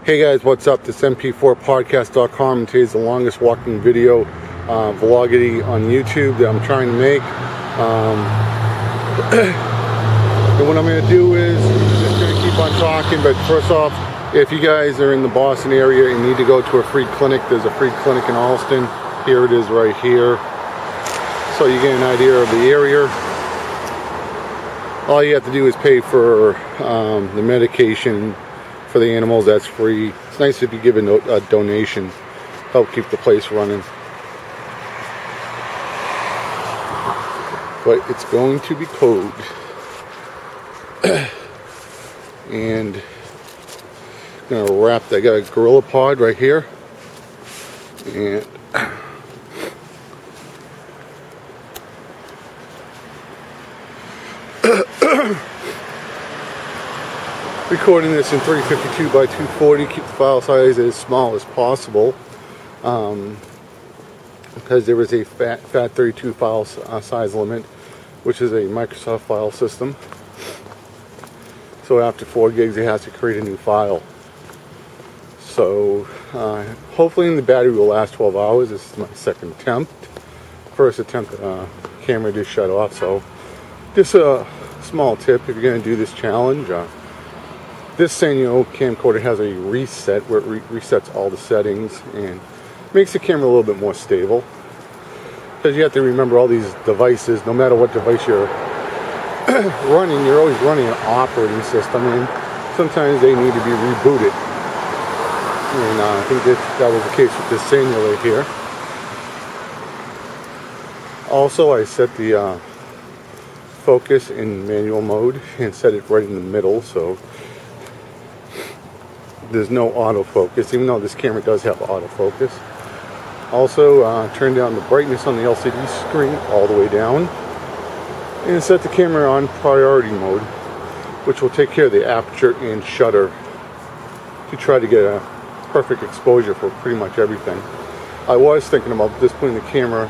Hey guys, what's up? This is mp4podcast.com, and today's the longest walking video vloggy on YouTube that I'm trying to make. And what I'm going to do is just going to keep on talking, but first off, if you guys are in the Boston area and need to go to a free clinic, there's a free clinic in Allston. Here it is right here. So you get an idea of the area. All you have to do is pay for the medication for the animals. That's free. It's nice if you give a donation, help keep the place running. But it's going to be cold. And I'm gonna wrap. I got a gorilla pod right here, and recording this in 352 by 240. Keep the file size as small as possible, because there is a FAT32 file size limit, which is a Microsoft file system. So after 4 gigs, it has to create a new file. So hopefully the battery will last 12 hours. This is my second attempt. First attempt, camera just shut off. So just a small tip if you're going to do this challenge. This Sanyo camcorder has a reset where it resets all the settings and makes the camera a little bit more stable. Because you have to remember all these devices, no matter what device you're running, you're always running an operating system, and sometimes they need to be rebooted. And I think that was the case with this Sanyo right here. Also, I set the focus in manual mode and set it right in the middle, so there's no autofocus, even though this camera does have autofocus. Also, turn down the brightness on the LCD screen all the way down, and set the camera on priority mode, which will take care of the aperture and shutter to try to get a perfect exposure for pretty much everything. I was thinking about just putting the camera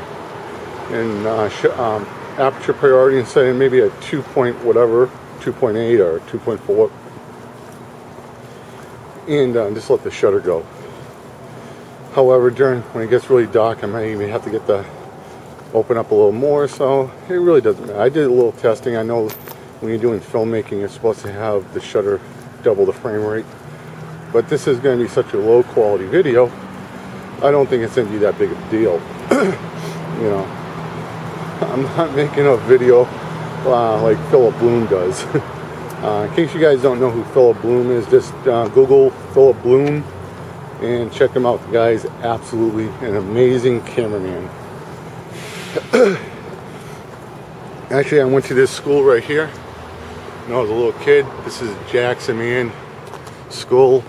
in aperture priority and setting maybe a 2.8 or 2.4, and just let the shutter go. However, when it gets really dark, I might even have to get the open up a little more, so it really doesn't matter. I did a little testing. I know when you're doing filmmaking, you're supposed to have the shutter double the frame rate, but this is going to be such a low quality video, I don't think it's going to be that big of a deal. You know, I'm not making a video like Philip Bloom does. In case you guys don't know who Philip Bloom is, just Google Philip Bloom and check him out. The guy is absolutely an amazing cameraman. Actually, I went to this school right here when I was a little kid. This is Jackson Man School.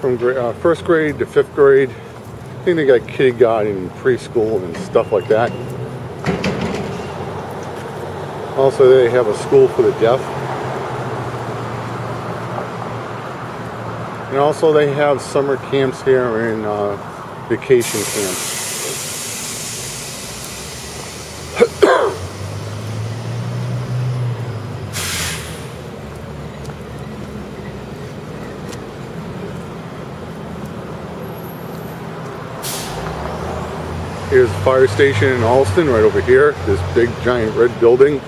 From first grade to 5th grade. I think they got kindergarten and preschool and stuff like that. Also, they have a school for the deaf. And also they have summer camps here and vacation camps. Here's the fire station in Allston right over here. This big giant red building.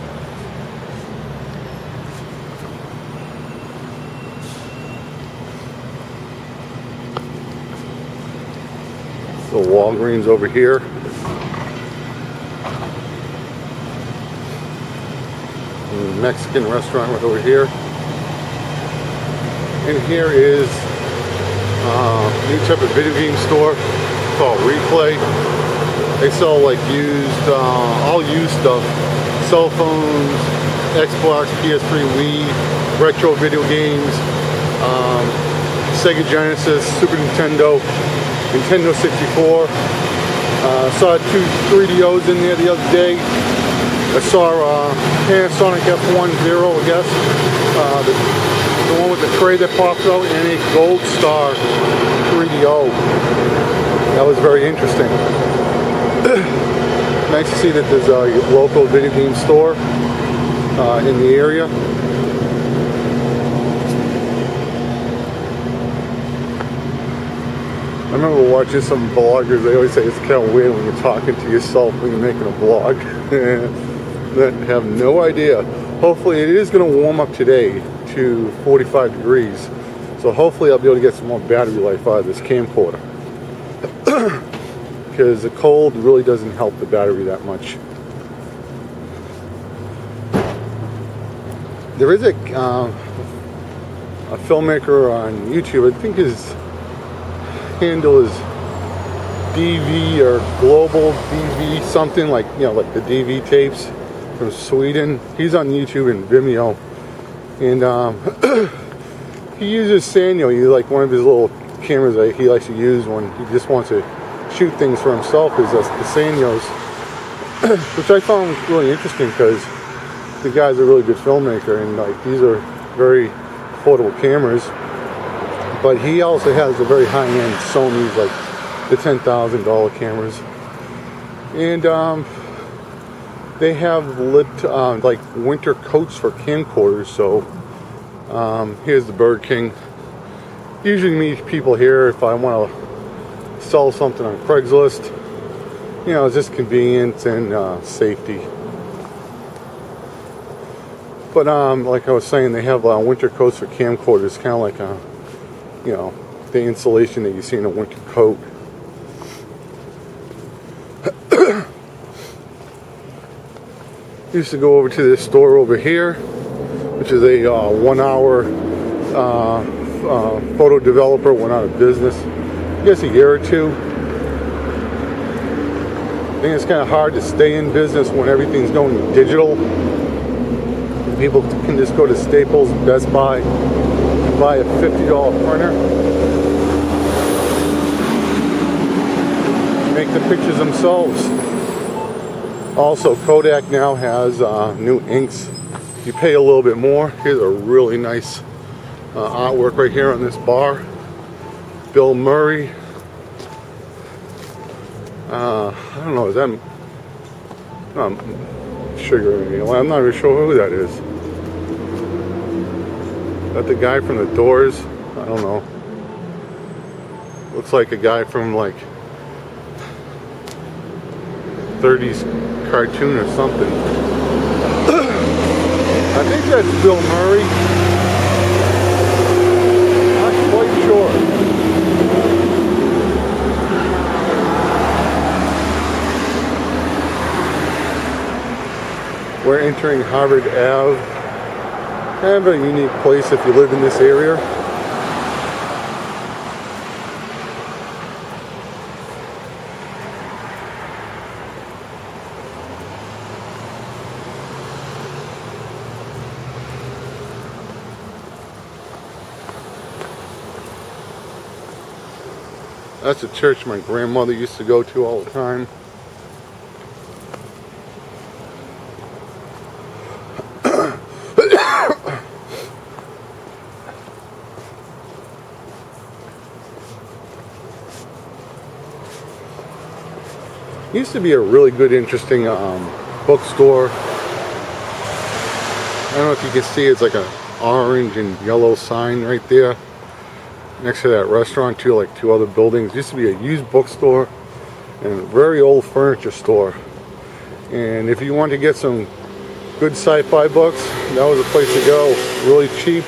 The Walgreens over here. And the Mexican restaurant right over here. And here is a new type of video game store called Replay. They sell like used, all used stuff. Cell phones, Xbox, PS3, Wii, retro video games, Sega Genesis, Super Nintendo, Nintendo 64. Saw 2 3DOs in there the other day. I saw Panasonic F10, I guess. The one with the tray that pops out, and a Gold Star 3DO. That was very interesting. Nice to see that there's a local video game store in the area. I remember watching some vloggers, they always say it's kind of weird when you're talking to yourself when you're making a vlog. I have no idea. Hopefully it is going to warm up today to 45 degrees. So hopefully I'll be able to get some more battery life out of this camcorder. Because the cold really doesn't help the battery that much. There is a filmmaker on YouTube, I think his handle is DV or Global DV something, like, you know, like the DV tapes from Sweden. He's on YouTube and Vimeo, and he uses Sanyo. He, like, one of his little cameras that he likes to use when he just wants to shoot things for himself is the Sanyos, which I found really interesting because the guy's a really good filmmaker, and like these are very affordable cameras. But he also has the very high-end Sony's, like the $10,000 cameras, and they have like winter coats for camcorders. So here's the Bird King. Usually meet people here if I want to sell something on Craigslist. You know, it's just convenience and safety. But like I was saying, they have winter coats for camcorders, kind of like you know, the insulation that you see in a winter coat. Used to go over to this store over here, which is a 1 hour photo developer. Went out of business, I guess, a year or two. I think it's kind of hard to stay in business when everything's going digital. People can just go to Staples and Best Buy and buy a $50 printer, make the pictures themselves. Also, Kodak now has new inks. You pay a little bit more. Here's a really nice artwork right here on this bar. Bill Murray. I don't know, is that Sugar? I'm not even sure who that is. Is that the guy from The Doors? I don't know. Looks like a guy from like 30s cartoon or something. I think that's Bill Murray. Not quite sure. We're entering Harvard Ave. Kind of a unique place if you live in this area. That's a church my grandmother used to go to all the time. Used to be a really good, interesting bookstore. I don't know if you can see, it's like an orange and yellow sign right there next to that restaurant, too, like two other buildings. Used to be a used bookstore and a very old furniture store. And if you want to get some good sci-fi books, that was a place to go. Really cheap.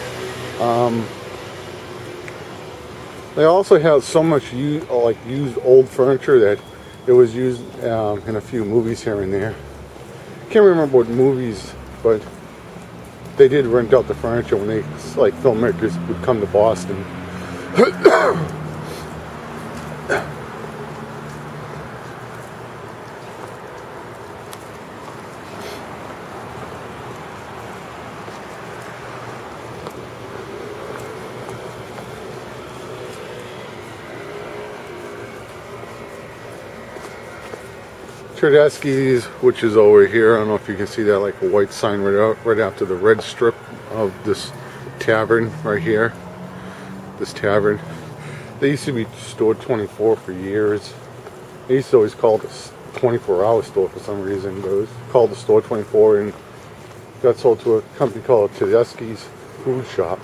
They also have so much used old furniture that it was used in a few movies here and there. Can't remember what movies, but they did rent out the furniture when they, like, filmmakers would come to Boston. Tedeschi's, which is over here. I don't know if you can see that, like a white sign right after the red strip of this tavern right here. This tavern. They used to be store 24 for years. They used to always call it the 24-hour store for some reason, but it was called the store 24 and got sold to a company called Tedeschi's Food Shop.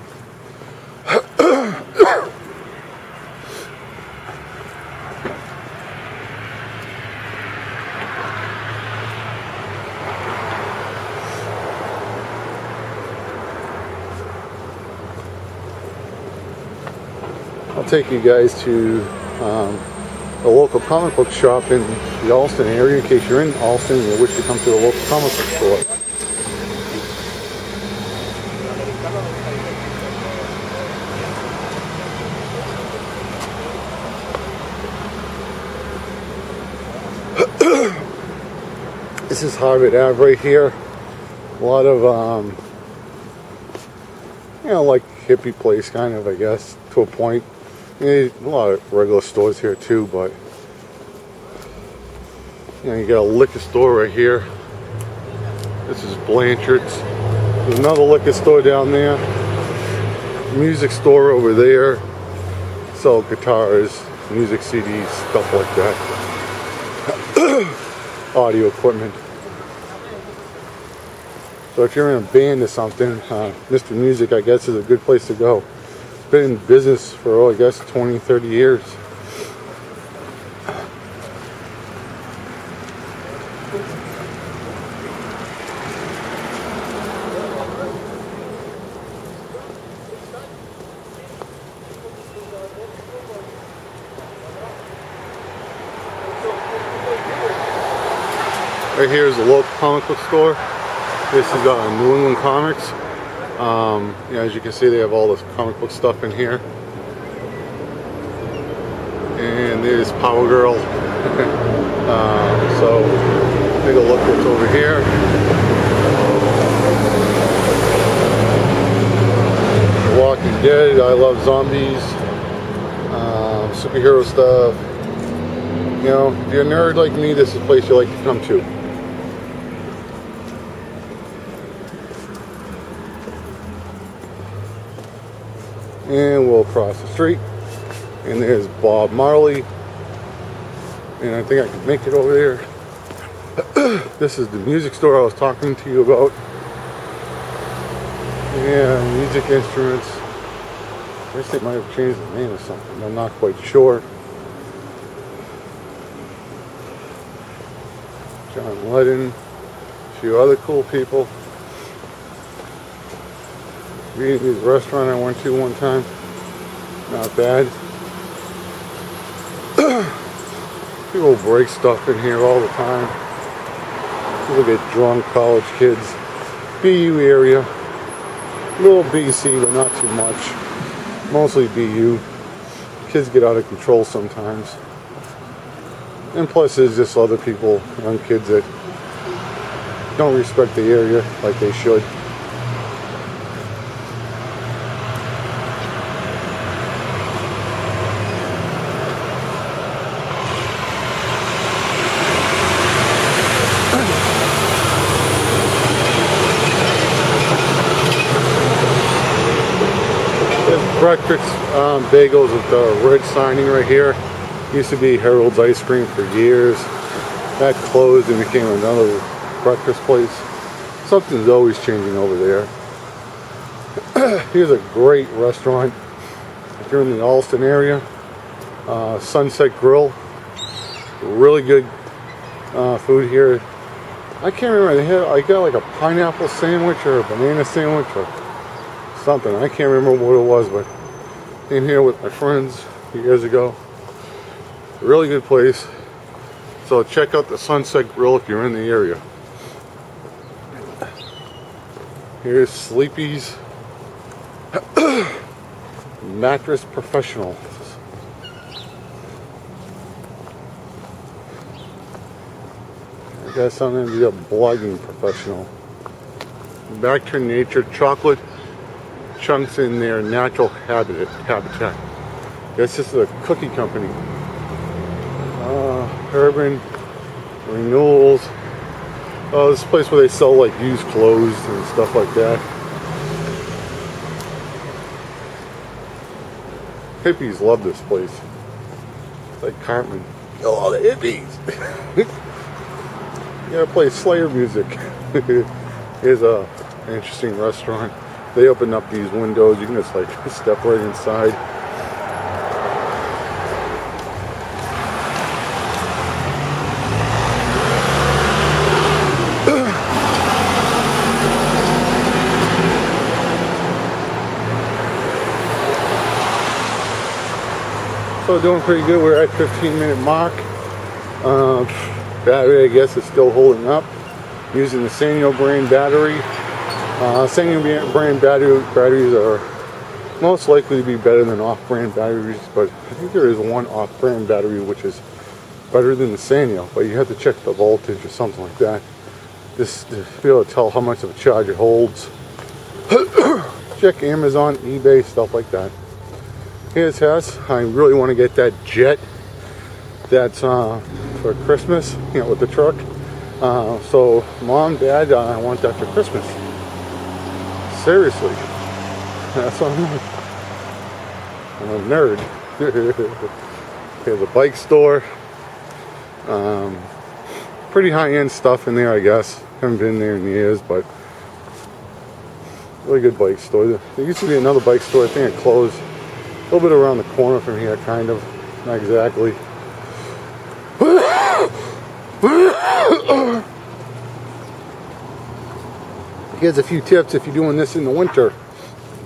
take you guys to a local comic book shop in the Allston area, in case you're in Allston and you wish to come to a local comic book store. This is Harvard Ave right here. A lot of, you know, like hippie place kind of, I guess, to a point. A lot of regular stores here too, but you know, you got a liquor store right here. This is Blanchard's. There's another liquor store down there. Music store over there. Sell guitars, music CDs, stuff like that. Audio equipment. So if you're in a band or something, Mr. Music, I guess, is a good place to go. It's been in business for, oh, I guess, 20, 30 years. Right here is a local comic book store. This is New England Comics. Yeah, as you can see, they have all this comic book stuff in here. And there's Power Girl. So take a look what's over here. Walking Dead, I Love Zombies, superhero stuff. You know, if you're a nerd like me, this is a place you like to come to. And we'll cross the street, and there's Bob Marley, and I think I can make it over there. This is the music store I was talking to you about. Yeah, music instruments. I guess they might have changed the name or something, I'm not quite sure. John Lennon, a few other cool people. Vietnamese restaurant I went to one time, not bad. People break stuff in here all the time. People get drunk, college kids. BU area, a little BC, but not too much. Mostly BU. Kids get out of control sometimes. And plus there's just other people, young kids that don't respect the area like they should. Breakfast bagels with the red signing right here. Used to be Harold's Ice Cream for years. That closed and became another breakfast place. Something's always changing over there. Here's a great restaurant if you're in the Allston area. Sunset Grill. Really good food here. I can't remember. I got like a pineapple sandwich or a banana sandwich or something. I can't remember what it was, but came here with my friends a few years ago. Really good place. So check out the Sunset Grill if you're in the area. Here's Sleepy's Mattress Professional. I guess I'm going to be a blogging professional. Back to Nature chocolate chunks in their natural habitat. Guess this is a cookie company. Urban Renewals. Oh, this is a place where they sell like used clothes and stuff like that. Hippies love this place. It's like Cartman. Oh, the hippies! You gotta play Slayer music. Here's a interesting restaurant. They open up these windows. You can just like step right inside. So doing pretty good. We're at 15-minute mark. Battery, I guess, is still holding up. Using the Sanyo brand battery. Sanyo brand batteries are most likely to be better than off-brand batteries, but I think there is one off-brand battery which is better than the Sanyo, but you have to check the voltage or something like that just to be able to tell how much of a charge it holds. Check Amazon, eBay, stuff like that. Here's Hess. I really want to get that jet that's for Christmas, you know, with the truck. So Mom, Dad, I want that for Christmas. Seriously. That's what I'm a nerd. Here's a bike store. Pretty high-end stuff in there, I guess. Haven't been there in years, but really good bike store. There used to be another bike store. I think it closed a little bit around the corner from here, kind of. Not exactly. Here's a few tips if you're doing this in the winter.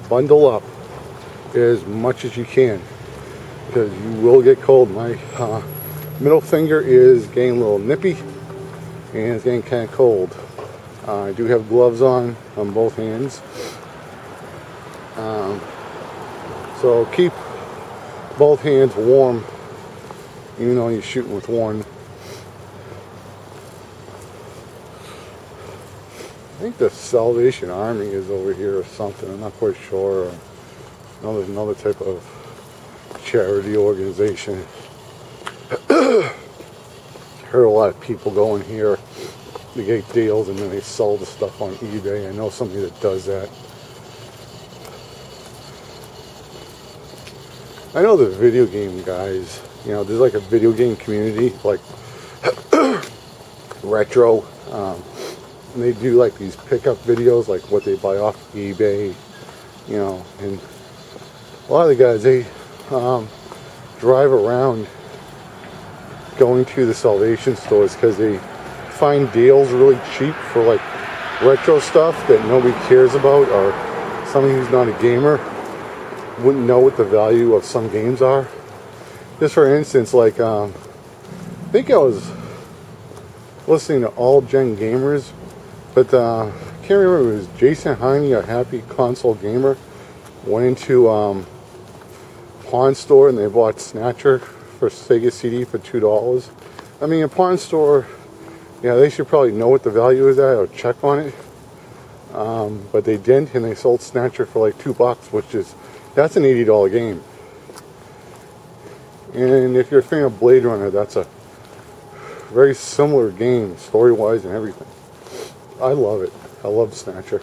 Bundle up as much as you can, because you will get cold. My middle finger is getting a little nippy and it's getting kind of cold. I do have gloves on both hands, so keep both hands warm even though you're shooting with one. I think the Salvation Army is over here or something. I'm not quite sure. Another type of charity organization. Heard a lot of people go in here to get deals and then they sell the stuff on eBay. I know somebody that does that. I know the video game guys, you know, there's like a video game community, like retro. And they do like these pickup videos, like what they buy off eBay, you know, and a lot of the guys, they drive around going to the Salvation stores because they find deals really cheap for like retro stuff that nobody cares about, or somebody who's not a gamer wouldn't know what the value of some games are. Just for instance, like I think I was listening to All Gen Gamers, but I can't remember if it was Jason Heine or HappyConsoleGamer went into pawn store and they bought Snatcher for Sega CD for $2. I mean, a pawn store, yeah, they should probably know what the value is at or check on it. But they didn't, and they sold Snatcher for like $2, which is, that's an $80 game. And if you're a fan of Blade Runner, that's a very similar game, story-wise and everything. I love it. I love Snatcher.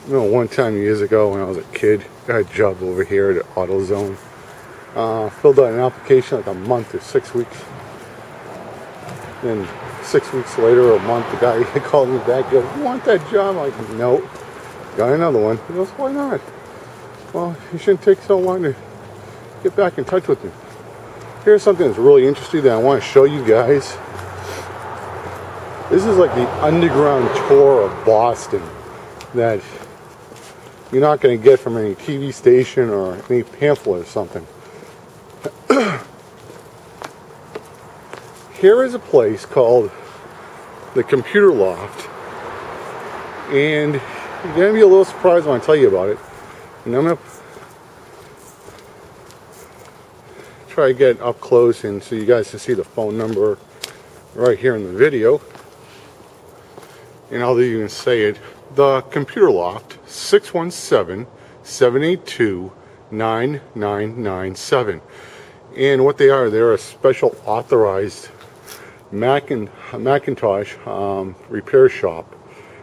You know, one time years ago when I was a kid, I got a job over here at AutoZone. Filled out an application like a month or 6 weeks. And 6 weeks later or a month, the guy called me back. He goes, "You want that job?" I'm like, "No." Got another one. He goes, "Why not?" "Well, you shouldn't take so long to get back in touch with me." Here's something that's really interesting that I want to show you guys. This is like the underground tour of Boston that you're not going to get from any TV station or any pamphlet or something. Here is a place called the Computer Loft, and you're going to be a little surprised when I tell you about it. And I'm going to try to get up close and so you guys can see the phone number right here in the video. And I'll even say it. The Computer Loft, 617-782-9997. And what they are, they're a special authorized Macintosh repair shop.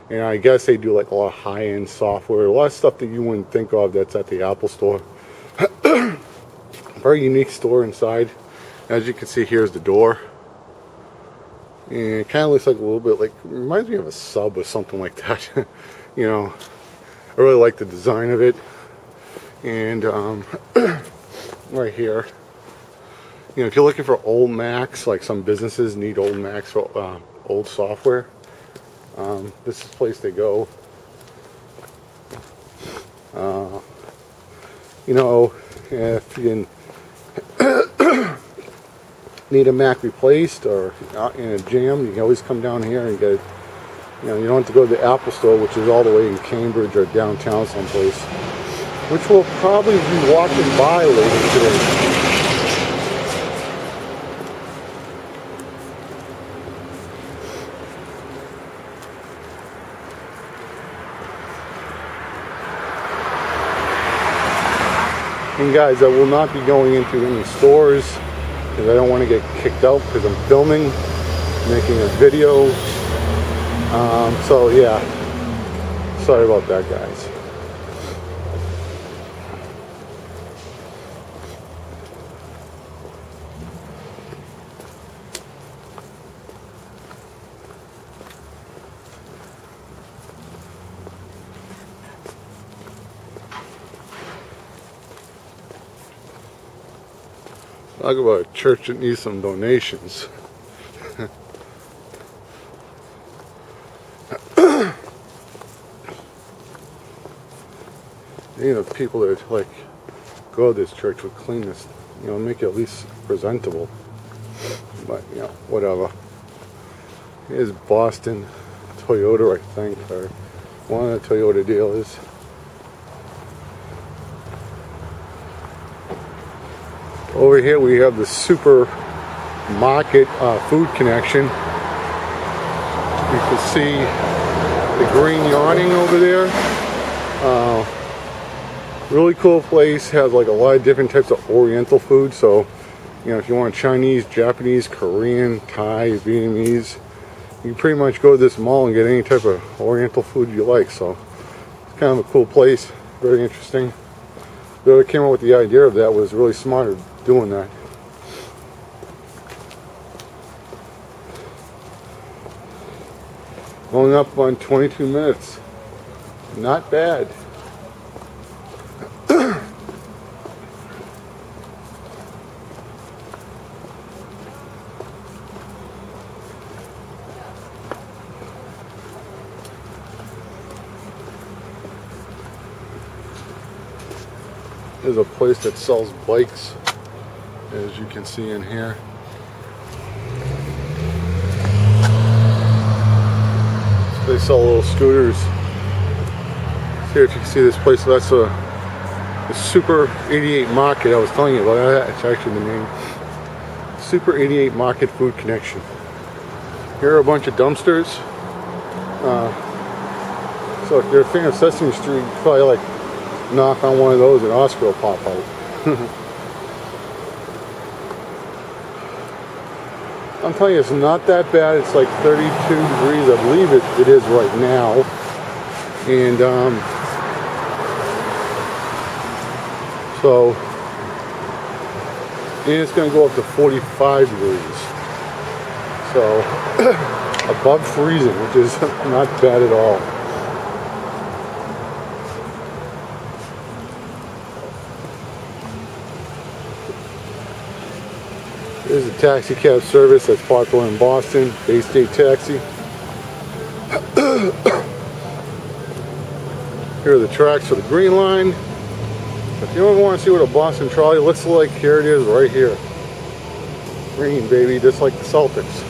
And I guess they do like a lot of high-end software, a lot of stuff that you wouldn't think of that's at the Apple Store. Very unique store inside. As you can see, here's the door. And it kind of looks like a little bit like, reminds me of a sub or something like that. You know, I really like the design of it. And right here You know, if you're looking for old Macs, like some businesses need old Macs for old software, this is the place to go. You know, if you need a Mac replaced or in a jam, you can always come down here and get it. You know, you don't have to go to the Apple Store, which is all the way in Cambridge or downtown someplace, which we'll probably be walking by later today. And guys, I will not be going into any stores because I don't want to get kicked out because I'm filming, making a video. So yeah, sorry about that, guys. Talk about a church that needs some donations. You know, people that like go to this church would clean this, you know, make it at least presentable. But you know, whatever. Here's Boston Toyota, I think, or one of the Toyota dealers. Over here we have the supermarket food connection. You can see the green awning over there. Really cool place. Has like a lot of different types of Oriental food. So, you know, if you want Chinese, Japanese, Korean, Thai, Vietnamese, you can pretty much go to this mall and get any type of Oriental food you like. So, it's kind of a cool place. Very interesting. Whoever came up with the idea of that was really smart at doing that. Going up on 22 minutes. Not bad. There's a place that sells bikes, as you can see in here. So they sell little scooters. Here, if you can see this place, so that's the Super 88 Market I was telling you about. That's actually the name. Super 88 Market Food Connection. Here are a bunch of dumpsters. So if you're a fan of Sesame Street, you probably like knock on one of those and Oscar will pop out. I'm telling you, it's not that bad. It's like 32 degrees, I believe it is right now. And so, and it's going to go up to 45 degrees. So, above freezing, which is not bad at all. There's a taxi cab service that's popular in Boston, Bay State Taxi. Here are the tracks for the Green Line. If you ever want to see what a Boston trolley looks like, here it is right here. Green, baby, just like the Celtics.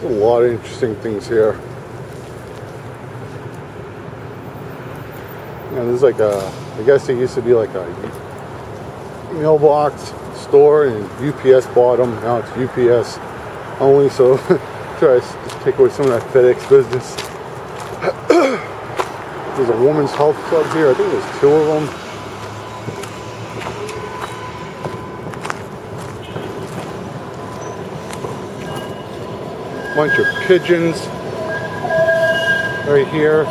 A lot of interesting things here. Yeah, there's like a, I guess it used to be like a mailbox store, and UPS bought them. Now it's UPS only, so try to take away some of that FedEx business. There's a woman's health club here. I think there's 2 of them. bunch of pigeons right here.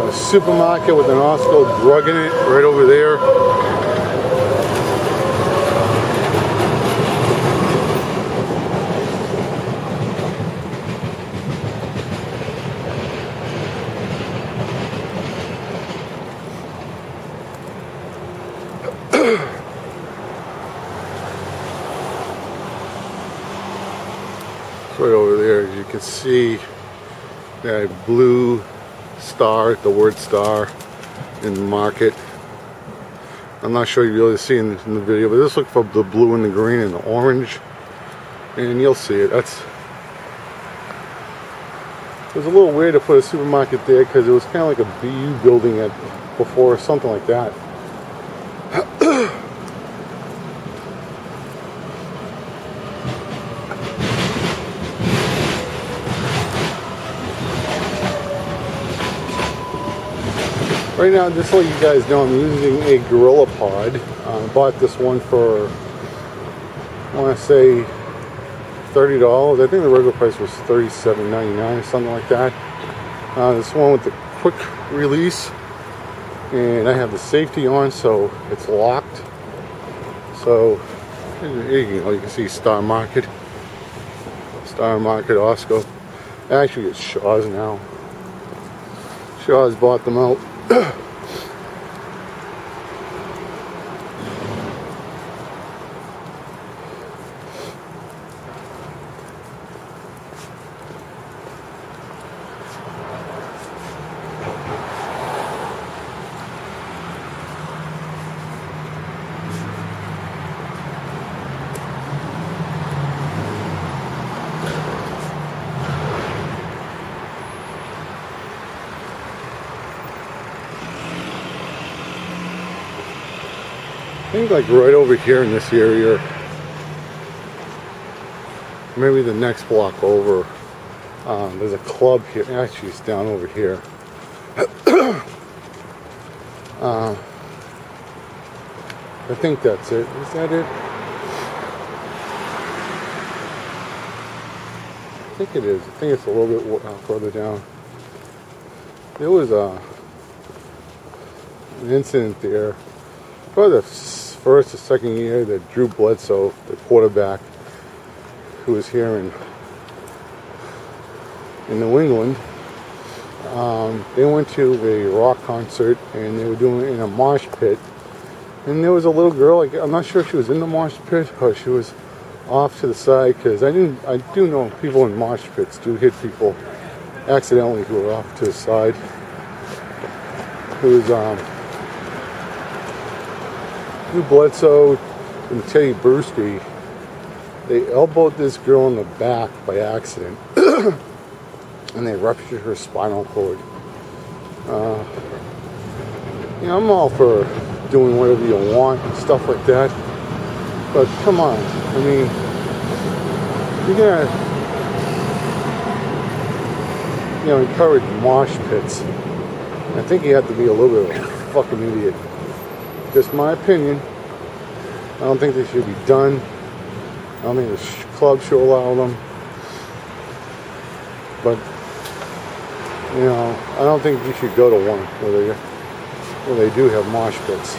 A supermarket with an Osco drug in it right over there. Right over there, as you can see, that blue star, the word star in the market. I'm not sure you really see in the video, but just look for the blue and the green and the orange, and you'll see it. It was a little weird to put a supermarket there because it was kind of like a BU building before, or something like that. Right now, just to let you guys know, I'm using a Gorilla Pod. I bought this one for, I want to say, $30. I think the regular price was $37.99 or something like that. This one with the quick release, and I have the safety on, so it's locked. So, you can see Star Market, Osco. Actually, it's Shaw's now. Shaw's bought them out. I think like right over here in this area, maybe the next block over, there's a club here. Actually, it's down over here. I think that's it. Is that it? I think it is. I think it's a little bit further down. There was an incident there. Probably the first or second year that Drew Bledsoe, the quarterback, who was here in New England, they went to a rock concert and they were doing it in a mosh pit. And there was a little girl, I'm not sure if she was in the mosh pit or she was off to the side, because I do know people in mosh pits do hit people accidentally who are off to the side. It was Drew Bledsoe and Teddy Bruschi. They elbowed this girl in the back by accident, and they ruptured her spinal cord. I'm all for doing whatever you want and stuff like that, but come on, I mean, you're gonna, encourage mosh pits. I think you have to be a little bit of a fucking idiot. Just my opinion. I don't think they should be done. I don't think the club should allow them. But, I don't think you should go to one where they do have mosh pits.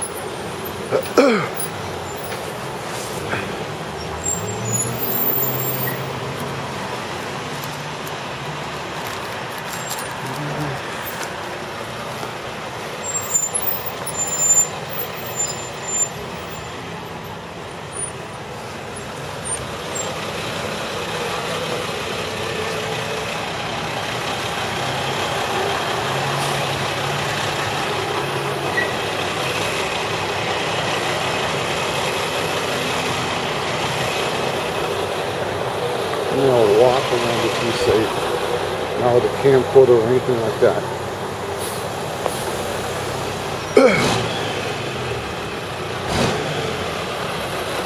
Walk around to be safe. Not with a camcorder or anything like that.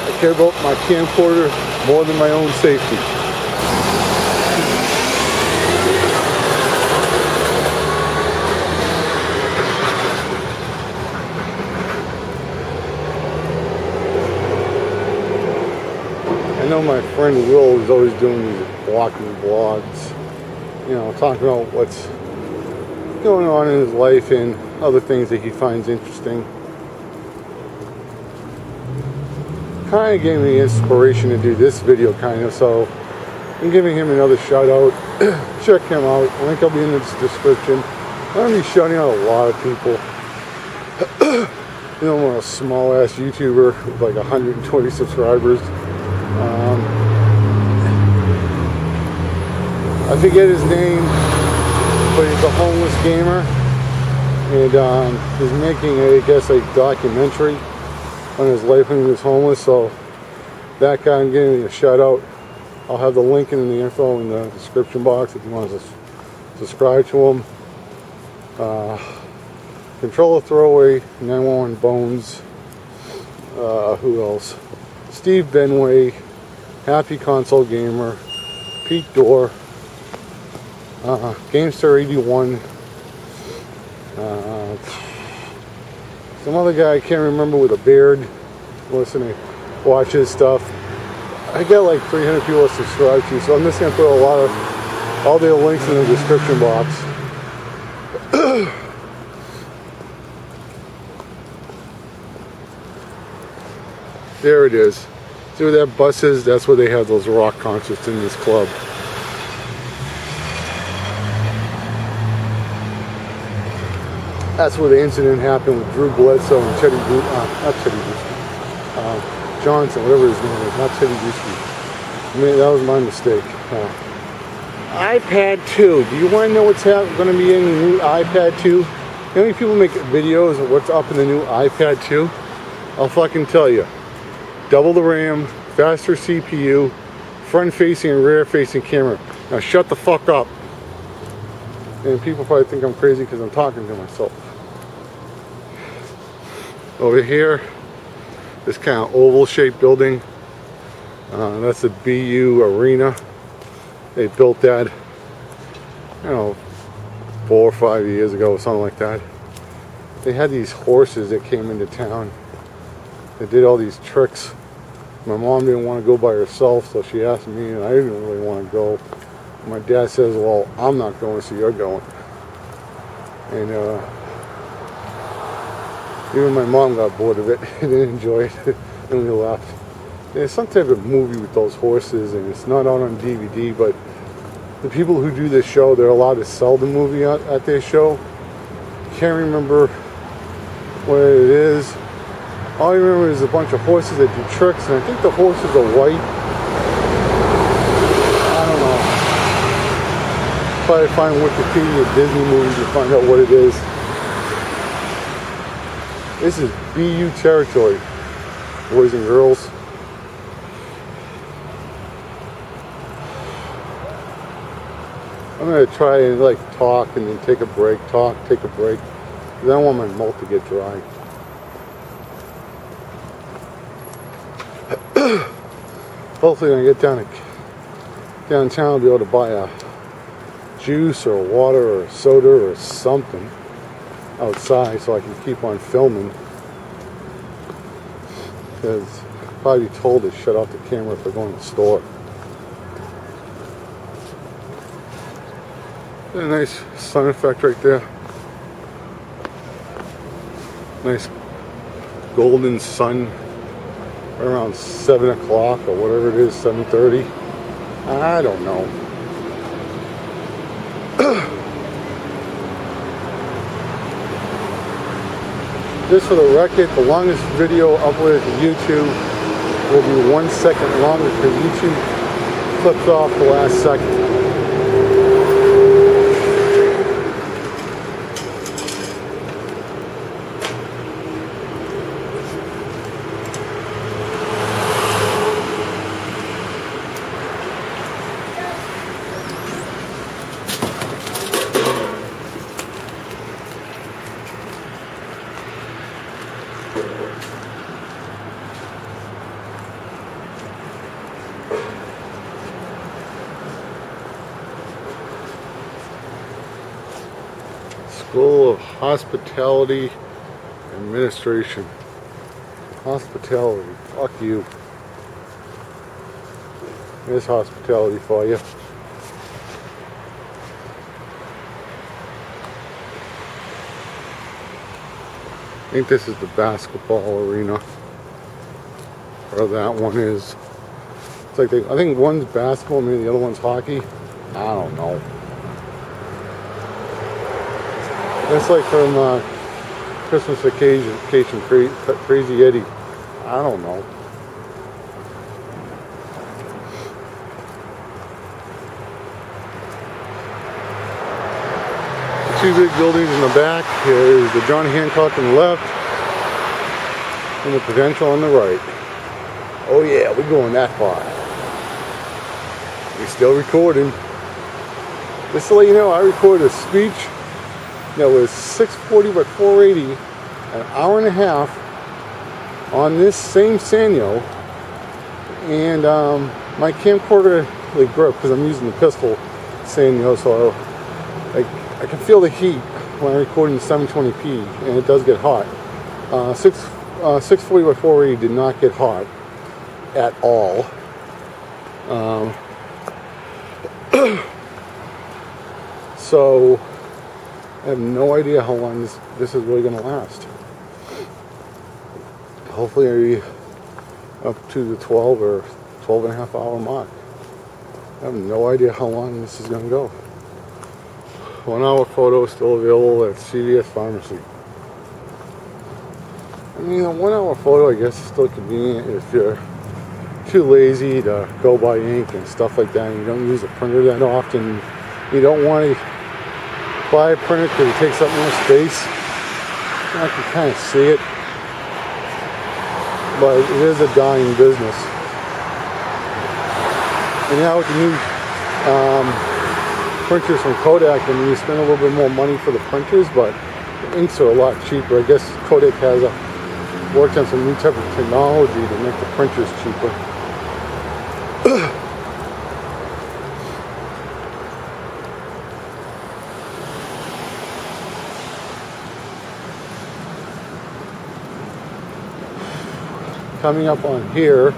I care about my camcorder more than my own safety. I know my friend Will is always doing these walking vlogs, you know, talking about what's going on in his life and other things that he finds interesting. Kind of gave me inspiration to do this video, kind of, so I'm giving him another shout out. Check him out. Link will be in the description. I'm going to be shouting out a lot of people. You know, I'm a small ass YouTuber with like 120 subscribers. I forget his name, but he's a homeless gamer, and he's making, I guess, a documentary on his life when he was homeless. So that guy, I'm giving a shout out. I'll have the link in the info in the description box if you want to subscribe to him. Control a Throwaway, 911 Bones. Who else? SteveBenway, HappyConsoleGamer, PeteDorr, GameStar81, some other guy I can't remember with a beard. Listen to watch his stuff. I got like 300 people to subscribe to, so I'm just gonna put all their links in the description box. There it is. See where that bus is? That's where they have those rock concerts in this club. That's where the incident happened with Drew Bledsoe and Johnson, whatever his name is, not Teddy Bruschi. I mean, that was my mistake. iPad 2. Do you want to know what's going to be in the new iPad 2? How many people make videos of what's up in the new iPad 2? I'll fucking tell you. Double the RAM, faster CPU, front-facing and rear-facing camera. Now shut the fuck up. And people probably think I'm crazy because I'm talking to myself. Over here, this kind of oval-shaped building. That's the BU Arena. They built that, you know, 4 or 5 years ago, something like that. They had these horses that came into town. They did all these tricks. My mom didn't want to go by herself, so she asked me, and I didn't really want to go. My dad says, well, I'm not going, so you're going. And even my mom got bored of it and didn't enjoy it, and we left. There's some type of movie with those horses, and it's not out on DVD, but the people who do this show, they're allowed to sell the movie at their show. Can't remember what it is. All I remember is a bunch of horses that do tricks, and I think the horses are white. I don't know. Probably find Wikipedia Disney movie to find out what it is. This is BU territory, boys and girls. I'm gonna try and like talk and then take a break, talk, take a break. Because I don't want my mouth to get dry. Hopefully when I get downtown I'll be able to buy a juice or water or soda or something outside so I can keep on filming. Because I'll probably be told to shut off the camera if I go in the store. A nice sun effect right there. Nice golden sun around 7 o'clock or whatever it is, 7:30. I don't know. Just for the record, the longest video uploaded to YouTube will be 1 second longer because YouTube clips off the last second. School of Hospitality Administration. Hospitality. Fuck you. There's hospitality for you. I think this is the basketball arena, or that one is. It's like I think one's basketball, maybe the other one's hockey. I don't know. It's like from Christmas Vacation, Crazy Eddie. I don't know. Two big buildings in the back. Here's the John Hancock on the left and the Prudential on the right. Oh yeah, we're going that far. We're still recording. Just to let you know, I recorded a speech that was 640 by 480, an hour and a half on this same Sanyo, and my camcorder like broke because I'm using the pistol Sanyo, so I can feel the heat when I'm recording 720p, and it does get hot. 640 by 480 did not get hot at all. So I have no idea how long this is really going to last. Hopefully I'll be up to the 12 or 12 and a half hour mark. I have no idea how long this is going to go. 1 hour photo still available at CVS Pharmacy. I mean, a 1 hour photo I guess is still convenient if you're too lazy to go buy ink and stuff like that, and you don't use a printer that often. You don't want to buy a printer because it takes up more space. I can kind of see it, but it is a dying business. And now with the new printers from Kodak, I mean, you spend a little bit more money for the printers, but the inks are a lot cheaper. I guess Kodak has worked on some new type of technology to make the printers cheaper. Coming up on here,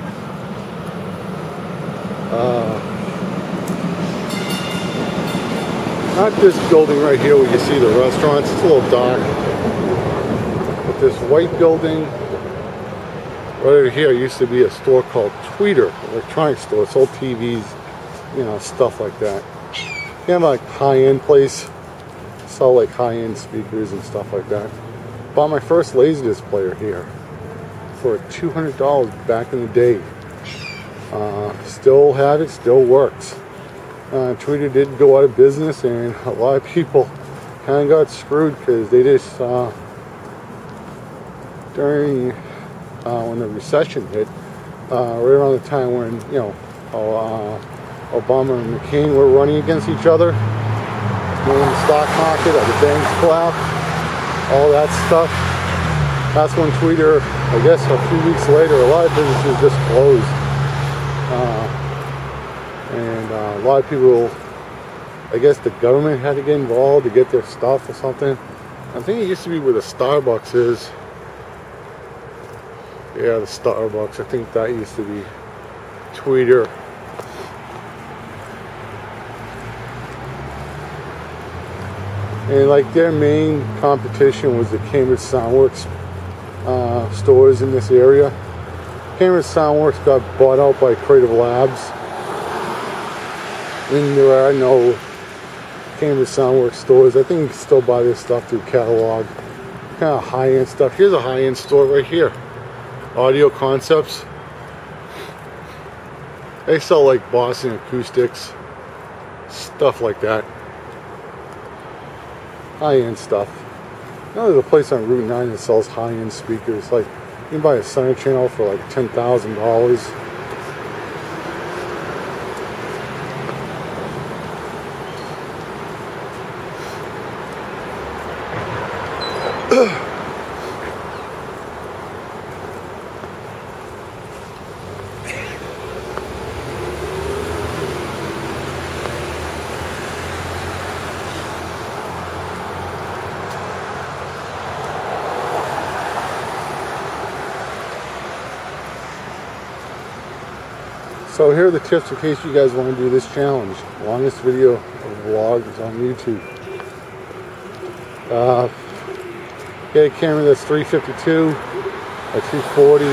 not this building right here where you see the restaurants, it's a little dark, but this white building right over here used to be a store called TheCreativeJournal, electronics store. It sold TVs, you know, stuff like that. They have like high-end place, sell like high-end speakers and stuff like that. Bought my first Laserdisc player here for $200 back in the day. Still have it, still works. TheCreativeJournal did go out of business, and a lot of people kind of got screwed because they just during when the recession hit, right around the time when, you know, Obama and McCain were running against each other, when the stock market or the banks collapsed, all that stuff. That's when TheCreativeJournal, I guess a few weeks later, a lot of businesses just closed. And a lot of people, I guess the government had to get involved to get their stuff or something. I think it used to be where the Starbucks is. Yeah, the Starbucks. I think that used to be TheCreativeJournal. And like their main competition was the Cambridge Soundworks stores in this area. Cambridge Soundworks got bought out by Creative Labs, and there are no Cambridge Soundworks stores. I think you can still buy this stuff through catalog. Kind of high-end stuff. Here's a high-end store right here. Audio Concepts. They sell like Boston acoustics, stuff like that. High-end stuff. Now there's a place on Route 9 that sells high-end speakers. Like, you can buy a center channel for like $10,000. So here are the tips in case you guys want to do this challenge. Longest video of vlogs on YouTube. Get a camera that's 352 by 240.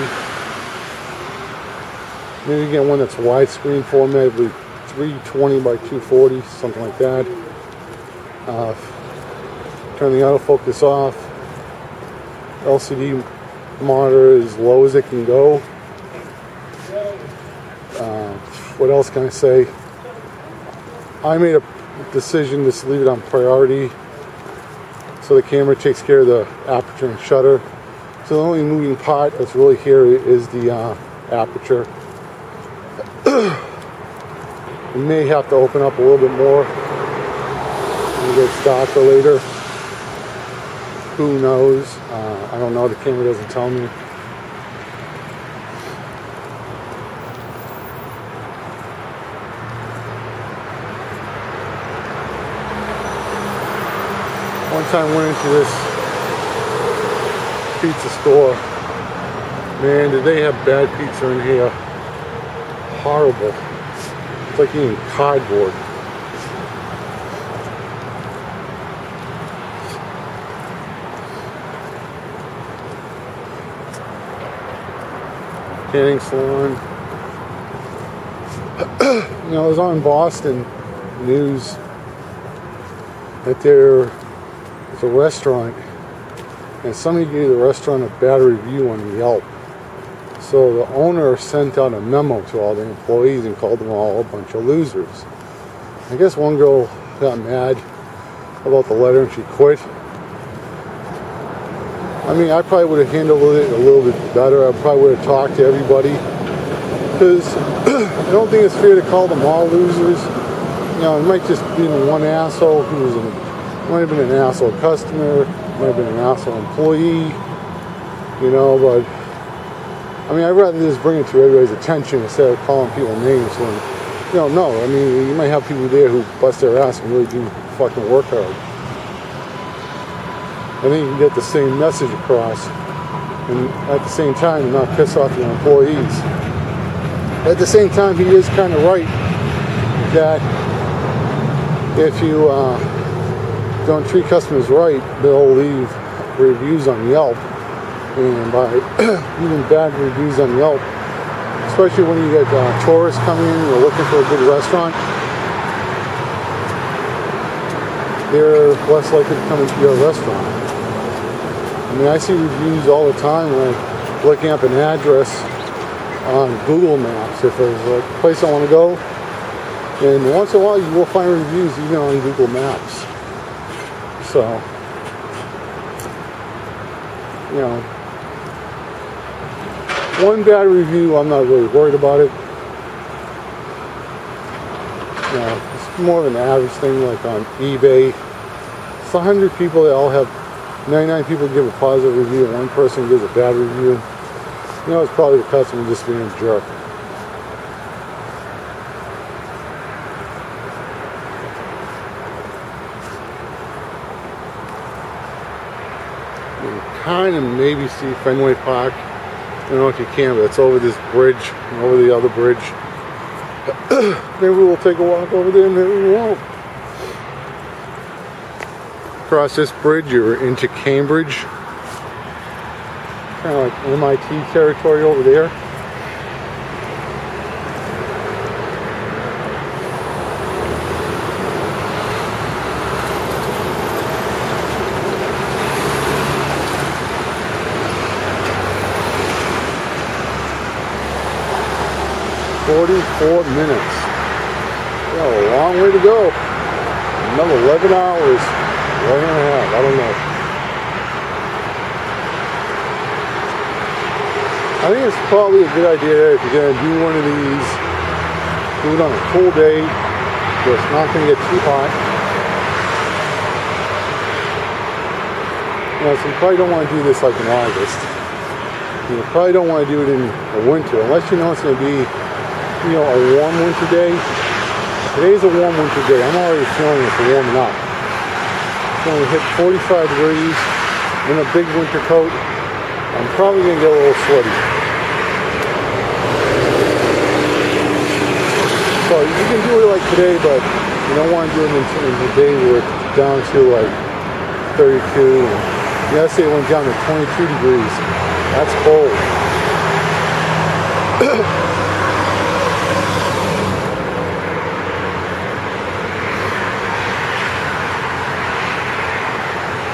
Maybe get one that's widescreen format, 320 by 240, something like that. Turn the autofocus off. LCD monitor as low as it can go. What else can I say? I made a decision to leave it on priority, so the camera takes care of the aperture and shutter. So the only moving part that's really here is the aperture. We may have to open up a little bit more when it gets darker later. Who knows? I don't know. The camera doesn't tell me. One time I went into this pizza store. Man, did they have bad pizza in here. Horrible. It's like eating cardboard. Tanning salon. You know, I was on Boston News that there's a restaurant, and somebody gave the restaurant a bad review on Yelp. So the owner sent out a memo to all the employees and called them all a bunch of losers. I guess one girl got mad about the letter and she quit. I mean, I probably would have handled it a little bit better. I probably would have talked to everybody, because I don't think it's fair to call them all losers. You know, it might just be one asshole who might have been an asshole customer, might have been an asshole employee, you know, but I mean, I'd rather just bring it to everybody's attention instead of calling people names when, you know, no, I mean, you might have people there who bust their ass and really do fucking work hard. I think you can get the same message across, and at the same time not piss off your employees. At the same time, he is kind of right that if you don't treat customers right, they'll leave reviews on Yelp. And by even bad reviews on Yelp, especially when you get tourists coming in and they're looking for a good restaurant, they're less likely to come into your restaurant. I mean, I see reviews all the time when I'm looking up an address on Google Maps. If there's a place I want to go, and once in a while you will find reviews even on Google Maps. So, you know, one bad review, I'm not really worried about it. You know, it's more of an average thing, like on eBay. It's 100 people, they all have 99 people give a positive review and one person gives a bad review. You know, it's probably the customer just being a jerk. You can kind of maybe see Fenway Park. I don't know if you can, but it's over this bridge and over the other bridge. Maybe we'll take a walk over there, maybe we won't. Across this bridge, you're into Cambridge. Kind of like MIT territory over there. "44 minutes. We got a long way to go. Another 11 hours. 11 and a half, I don't know. I think it's probably a good idea if you're going to do one of these, do it on a cool day where it's not going to get too hot. You know, so you probably don't want to do this like in August. You probably don't want to do it in the winter, unless you know it's going to be, you know, a warm winter day. Today's a warm winter day. I'm already feeling it for warming up. It's going to hit 45 degrees in a big winter coat. I'm probably going to get a little sweaty. So you can do it like today, but you don't want to do it in the day where it's down to like 32. Yesterday it went down to 22 degrees. That's cold.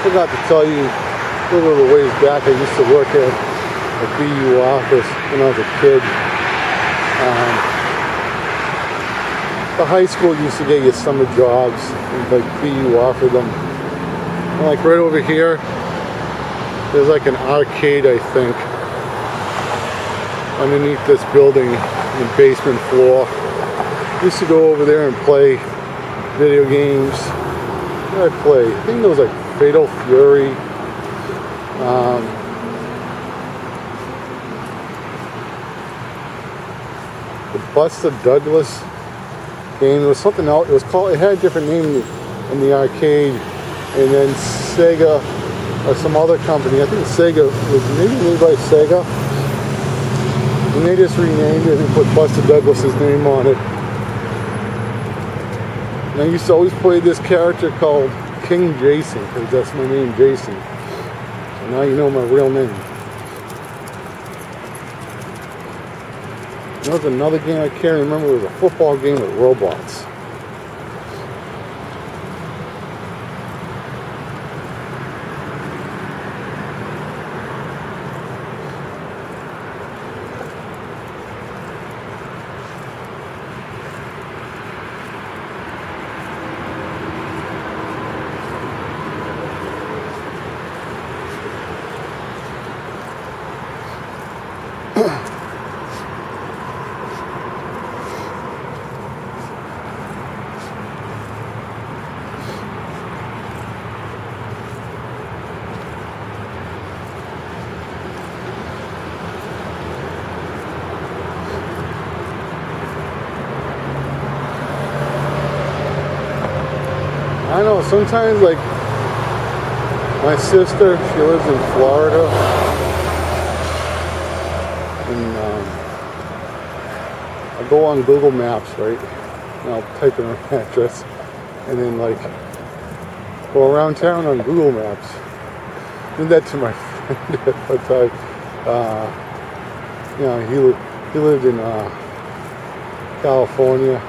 Forgot to tell you a little bit of ways back. I used to work at a BU office when I was a kid. The high school used to get you summer jobs, and like BU offered them. And like right over here, there's like an arcade, I think, underneath this building, in the basement floor. Used to go over there and play video games. What did I play? I think it was like Fatal Fury. The Buster Douglas game. It was something else. It was called. It had a different name in the arcade, and then Sega or some other company. I think Sega was maybe made by Sega, and they just renamed it and put Buster Douglas's name on it. And I used to always play this character called King Jason, because that's my name, Jason. So now you know my real name. There was another game I can't remember. It was a football game with robots. I know, sometimes, like, my sister, she lives in Florida, and I go on Google Maps, right, and I'll type in her address, and then, like, go around town on Google Maps. Did that to my friend at the time. You know, he lived in California.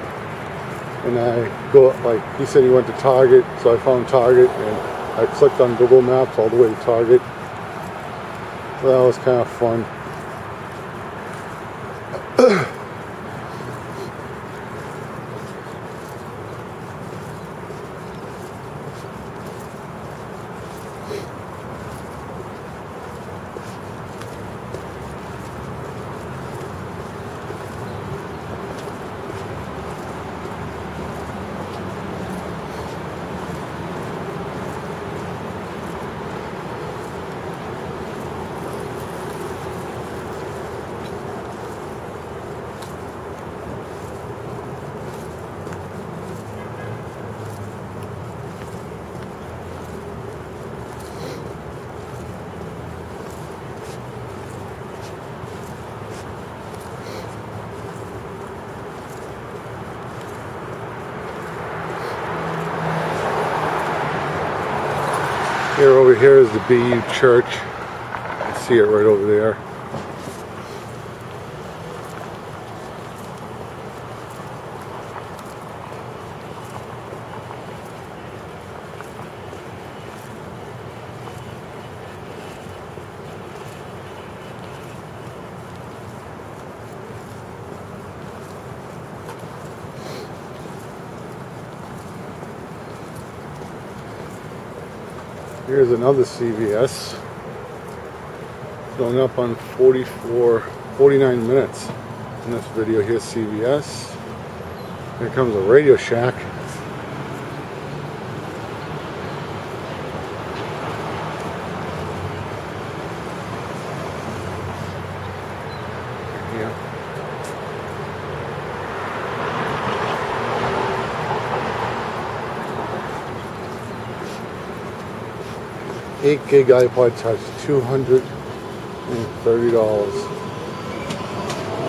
And I go, like, he said he went to Target, so I found Target, and I clicked on Google Maps all the way to Target. So that was kind of fun. Over here is the BU church. You can see it right over there. Here's another CVS going up on 49 minutes in this video. Here's CVS. Here comes a Radio Shack. Yeah. 8 gig iPod Touch, $230.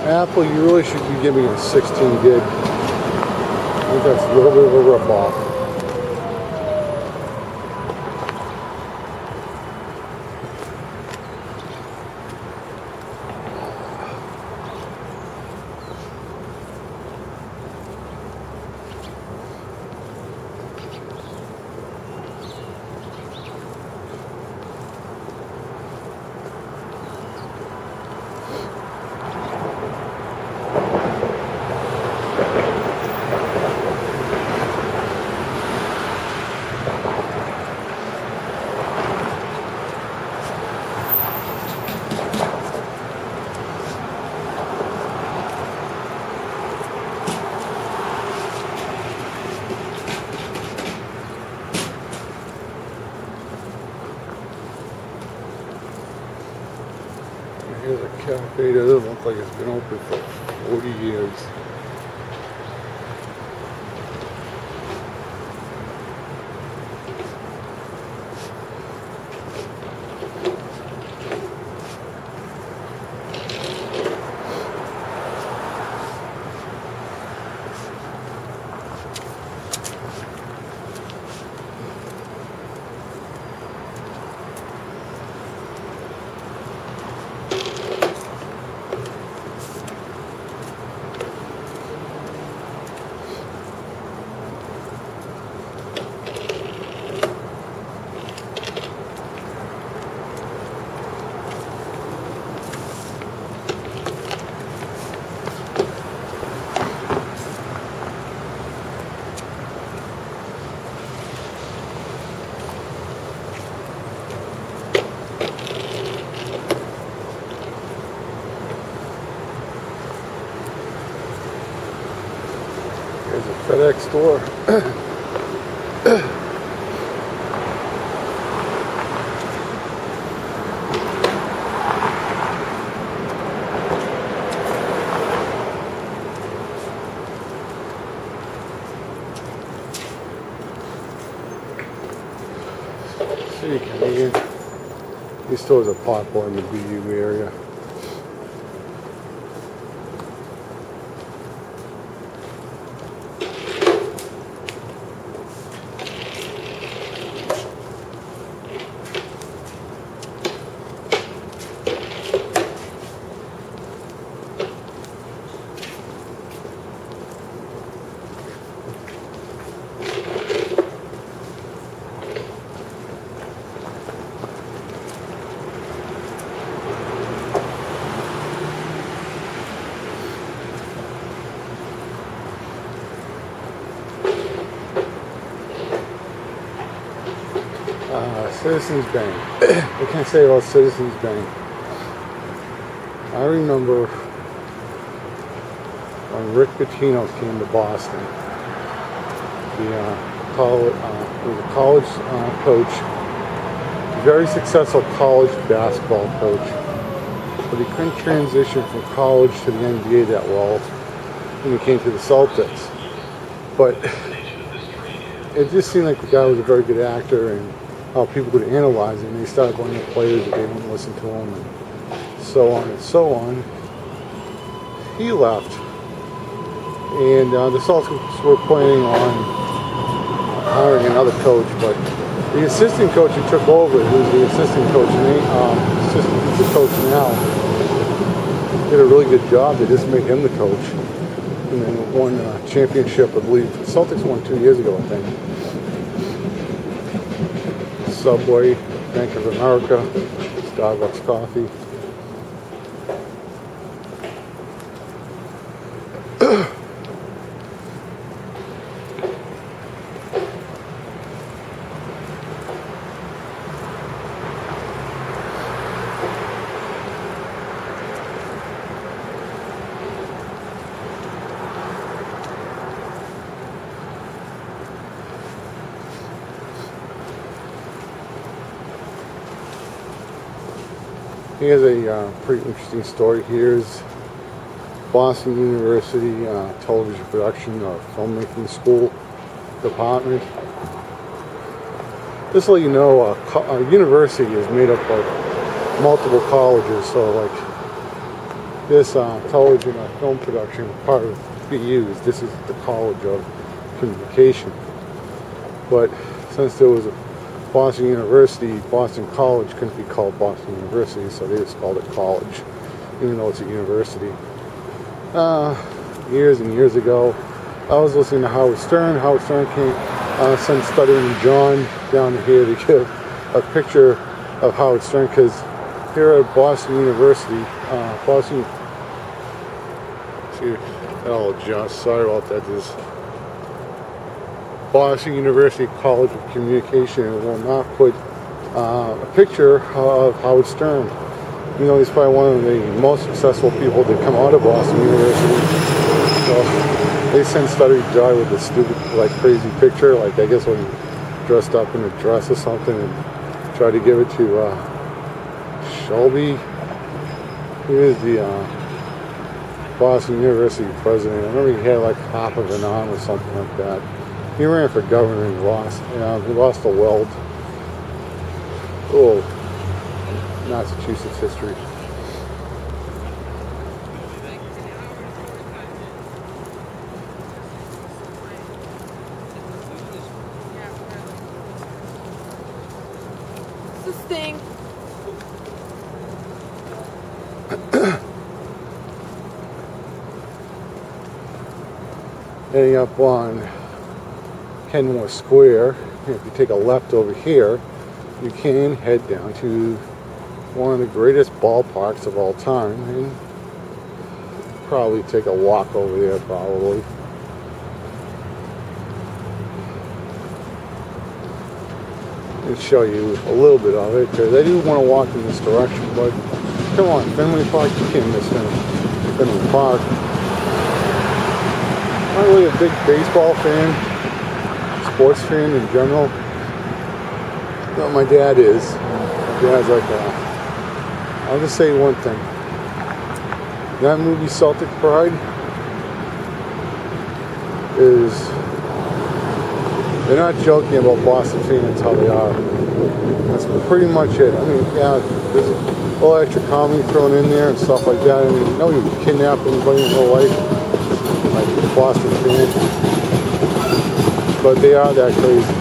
Apple, you really should be giving a 16 gig. think that's a little bit of a rip-off. Here's a cafe that doesn't look like it's been open for 40 years. There's a FedEx store. See, Canadian. These stores are popular in the BU area. Citizens Bank. I can't say about Citizens Bank. I remember when Rick Pitino came to Boston. He was a college coach, very successful college basketball coach, but he couldn't transition from college to the NBA that well when he came to the Celtics. But it just seemed like the guy was a very good actor, and how people could analyze it, and they started going to players that they wouldn't listen to him, and so on and so on. He left, and the Celtics were planning on hiring another coach, but the assistant coach who took over, who's the assistant coach now, did a really good job. They just made him the coach, and then won a championship, I believe. The Celtics won 2 years ago, I think. Subway, Bank of America, Starbucks coffee. Here's a pretty interesting story. Here's Boston University television production filmmaking school department. Just to let you know, a university is made up of multiple colleges. So like this television film production part of BU's, this is the College of communication. But since there was a Boston University, Boston College couldn't be called Boston University, so they just called it college, even though it's a university. Years and years ago, I was listening to Howard Stern. Howard Stern sent studying John down here to give a picture of Howard Stern, because here at Boston University, I'll adjust, sorry about that, this Boston University College of Communication will not put a picture of Howard Stern. You know, he's probably one of the most successful people to come out of Boston University. So they sent Study John with this stupid, like, crazy picture, like, I guess when he dressed up in a dress or something, and tried to give it to Shelby. He was the Boston University president. I remember he had like half of an arm or something like that. He ran for governor and lost. He lost the weld. Oh, Massachusetts history. This thing. Heading up on Kenmore Square, if you take a left over here, you can head down to one of the greatest ballparks of all time, and probably take a walk over there probably. And show you a little bit of it, because I do want to walk in this direction, but come on, Fenway Park, you can't miss Fenway Park. I'm not really a big baseball fan, sports fan in general. No, my dad is. My dad's like I'll just say one thing. That movie Celtic Pride is, they're not joking about Boston fans how they are. That's pretty much it. I mean, yeah, there's a little extra comedy thrown in there and stuff like that. I mean, nobody would kidnap anybody in real life, like Boston fans. But they are that crazy.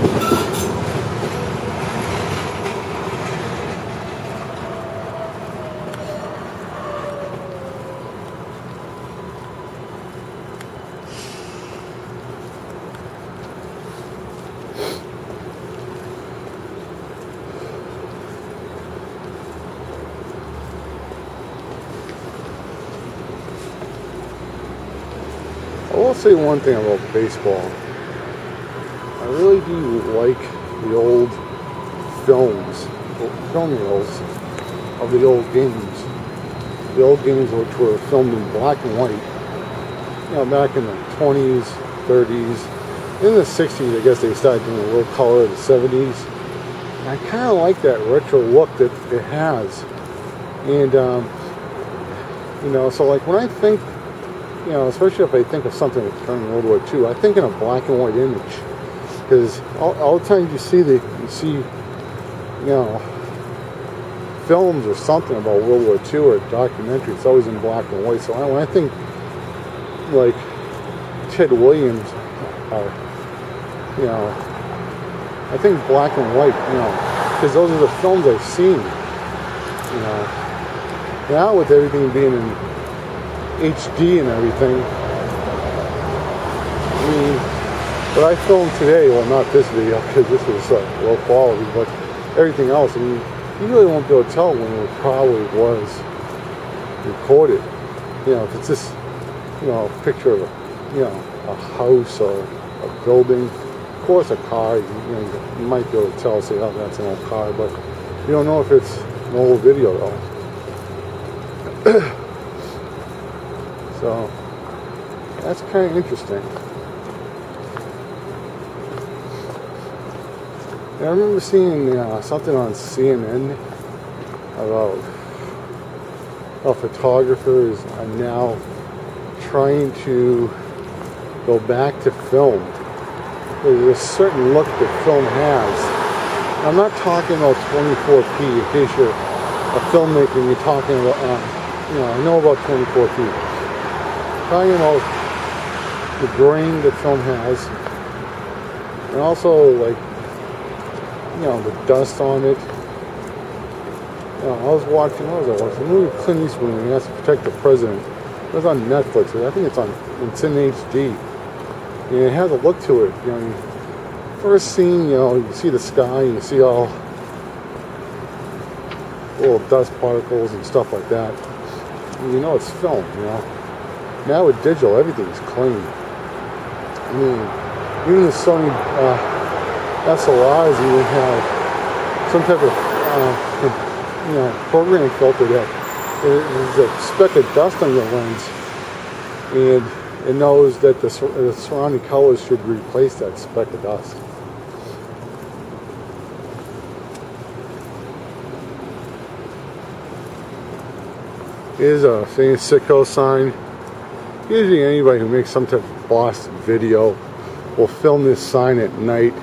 I will say one thing about baseball. I really do like the old films, film reels of the old games. The old games which were filmed in black and white. You know, back in the 20s, 30s, in the 60s, I guess they started doing a little color in the 70s. And I kind of like that retro look that it has. And, you know, so like when I think, you know, especially if I think of something that's during World War II, I think in a black and white image, because all the times you see, you know, films or something about World War II or a documentary, it's always in black and white. So when I think like Ted Williams, you know, I think black and white, you know, because those are the films I've seen, you know. Now with everything being in HD and everything, I mean, what I filmed today, well, not this video because this was low quality, but everything else, I mean, you really won't be able to tell when it probably was recorded. You know, if it's just, you know, a picture of a, you know, a house or a building, of course a car, you know, you might be able to tell, say, oh, that's an old car, but you don't know if it's an old video though. So, that's kind of interesting. And I remember seeing something on CNN about how photographers are now trying to go back to film. There's a certain look that film has. I'm not talking about 24p, in case you're a filmmaker and you're talking about, you know, I know about 24p. Talking about the grain that film has, And also, like, you know, the dust on it. You know, I was watching the movie Clint Eastwood when he has to protect the president. It was on Netflix. I think it's in HD. And it has a look to it. You know, first scene, you know, you see the sky and you see all little dust particles and stuff like that. And you know it's film, you know. Now with digital, everything's clean. I mean, even the Sony SLRs even have some type of you know, program filter that there's a speck of dust on your lens, and it knows that the surrounding colors should replace that speck of dust. Here's a famous sicko sign. Usually anybody who makes some type of boss video will film this sign at night,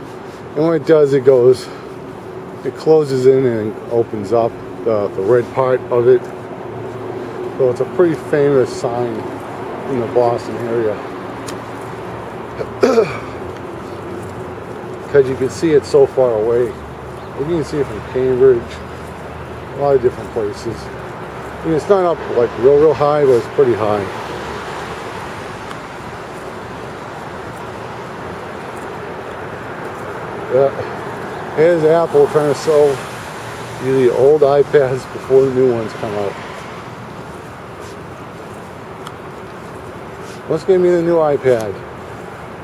and when it does, it closes in and opens up the red part of it. So it's a pretty famous sign in the Boston area. Because you can see it so far away. You can see it from Cambridge, a lot of different places. I mean, it's not up like real high, but it's pretty high. Yeah. Here's Apple trying to sell you the old iPads before the new ones come out. Let's give me the new iPad.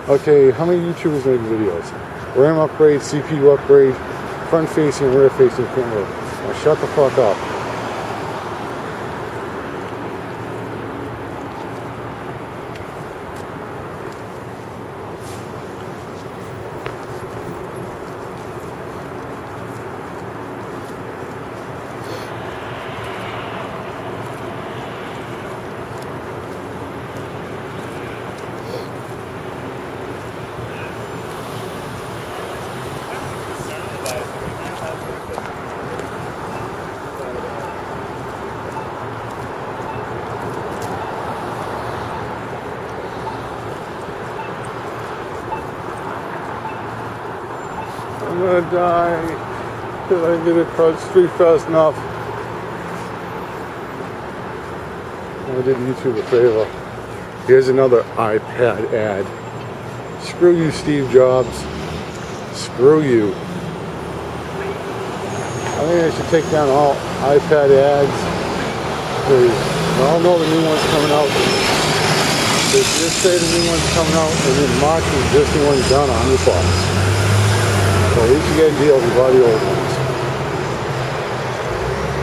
Okay, how many YouTubers make videos? RAM upgrade, CPU upgrade, front facing, rear facing camera. Now shut the fuck up. I'm gonna die because I did it across the street fast enough. I did YouTube a favor. Here's another iPad ad. Screw you, Steve Jobs. Screw you. I think I should take down all iPad ads. We all know the new one's coming out. They just say the new one's coming out, and then March the existing one's down $100. So at least you get a deal if you buy the old ones.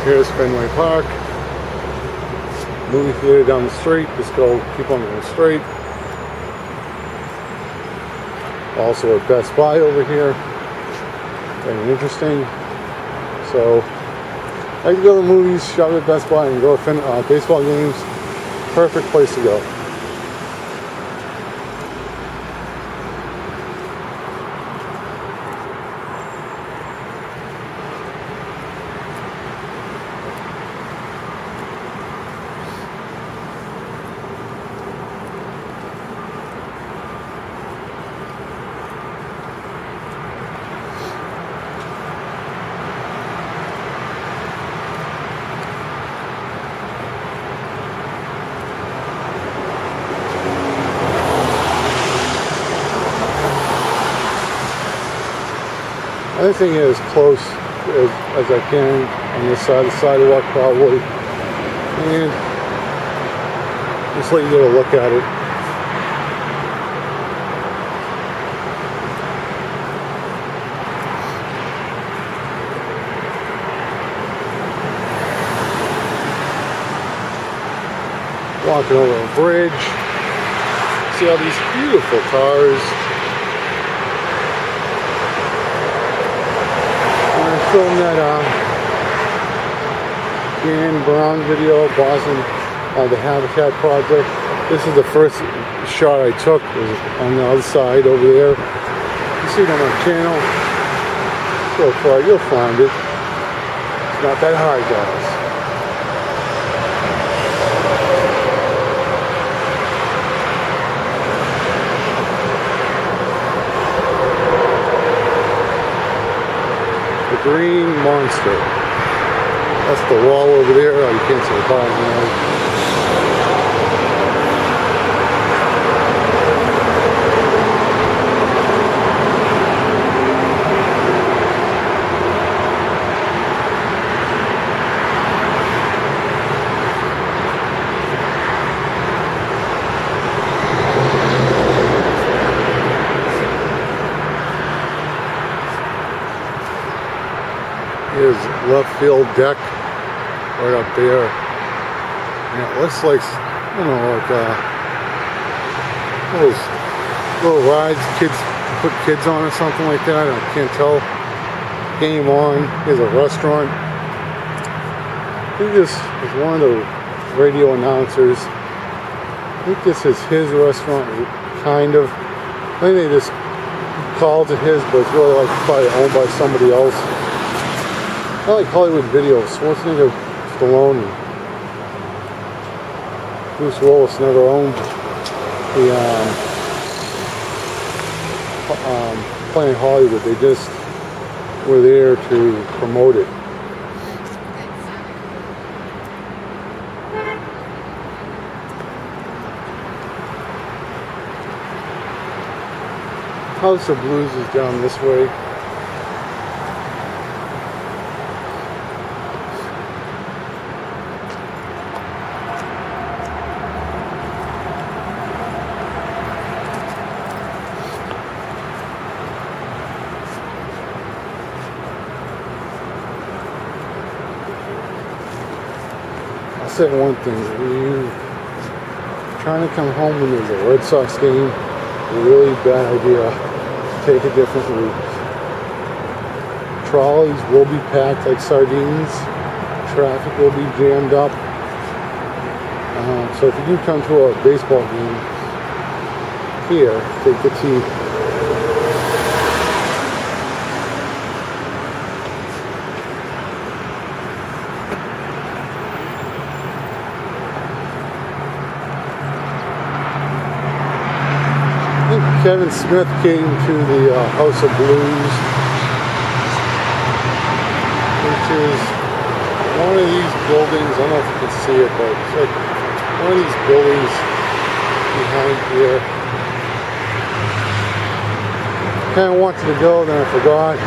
Here's Fenway Park. Movie theater down the street. Just keep on going straight. Also a Best Buy over here. Very interesting. So I can go to the movies, shop at Best Buy, and go to baseball games. Perfect place to go. Anything as close as I can on this side of the sidewalk, probably, and just let you get a look at it. Walking over a bridge, see all these beautiful cars. Film that Dan Brown video, Boston, the Habitat project. This is the first shot I took. It was on the other side over there. You see it on my channel. So far, you'll find it. It's not that high, guys. green monster. That's the wall over there. Oh, you can't see the bottom now. Here's left field deck right up there. And it looks like, I don't know, like those little rides kids put kids on or something like that. I can't tell. Game on. Here's a restaurant. I think this is one of the radio announcers. I think this is his restaurant, kind of. I think they just called it his, but it's really like probably owned by somebody else. I like Hollywood Videos. Schwarzenegger, Stallone, and Bruce Willis never owned the Planet Hollywood. They just were there to promote it. House of Blues is down this way. I'll say one thing, if you're trying to come home when there's a Red Sox game, a really bad idea. Take a different route. Trolleys will be packed like sardines. Traffic will be jammed up. So if you do come to a baseball game here, take the T. Kevin Smith came to the House of Blues, which is one of these buildings. I don't know if you can see it, but it's like one of these buildings behind here. Kind of wanted to go, then I forgot. I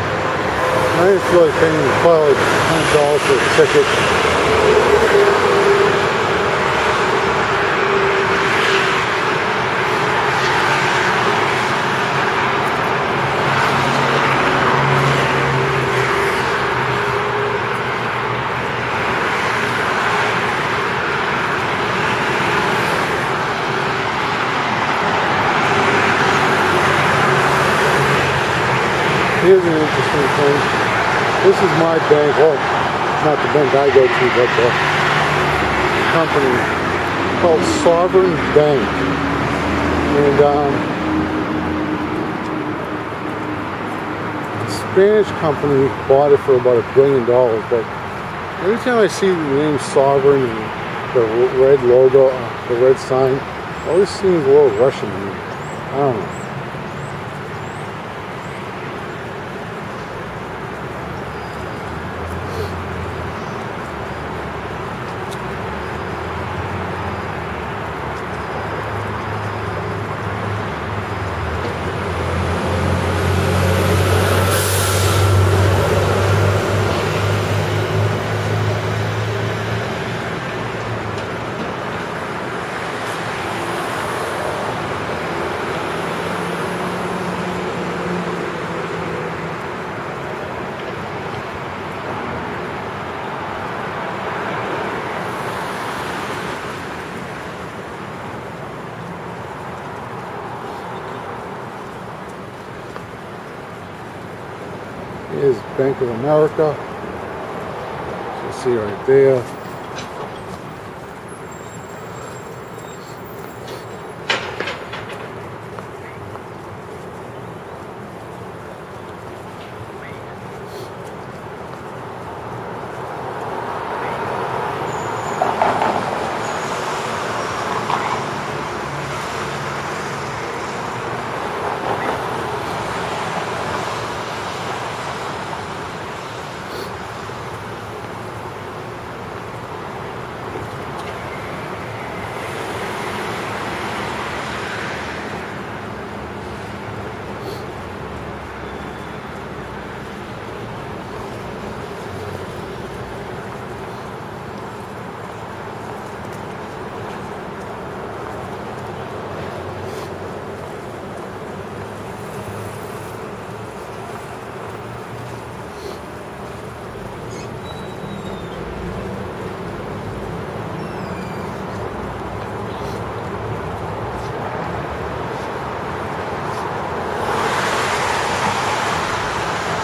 didn't feel like paying probably like $100 for a ticket. Here's an interesting thing. This is my bank. Well, not the bank I go to, but the company called Sovereign Bank. And a Spanish company bought it for about $1 billion. But every time I see the name Sovereign and the red logo, the red sign, it always seems a little Russian to me. I don't know. Here's Bank of America. You see right there.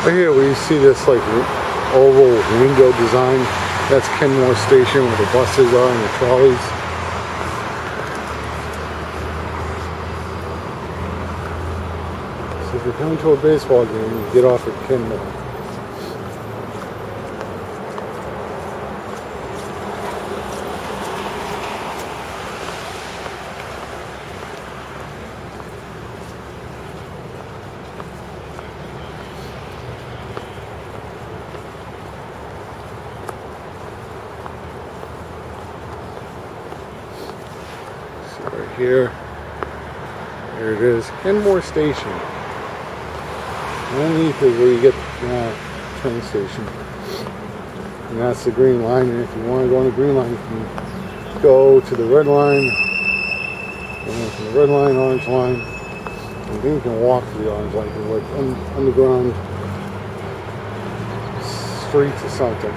Right here we see this like oval window design. That's Kenmore Station where the buses are and the trolleys. So if you're coming to a baseball game, you get off at Kenmore. Right here, there it is, Kenmore Station. Underneath is where you get the train station, and that's the green line. And if you want to go on the green line, you can go to the red line, and then from the red line, orange line, and then you can walk to the orange line, and like underground streets or something.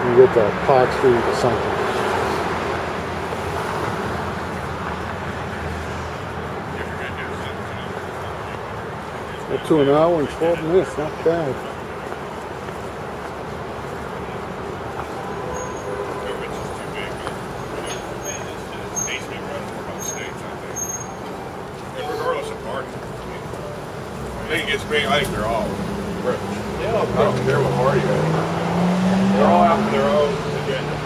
You get the Park Street or something. To an hour and 12 minutes, not bad. And regardless of party, I think it gets big. I think they're all rich. I don't care what party they're in. They're all out for their own agenda.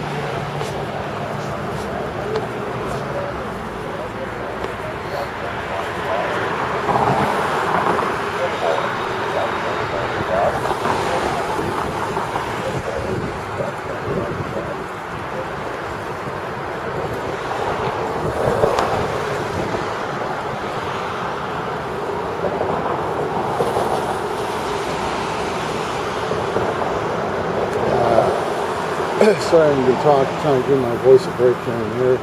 Sorry, I've been trying to give my voice a break here and here.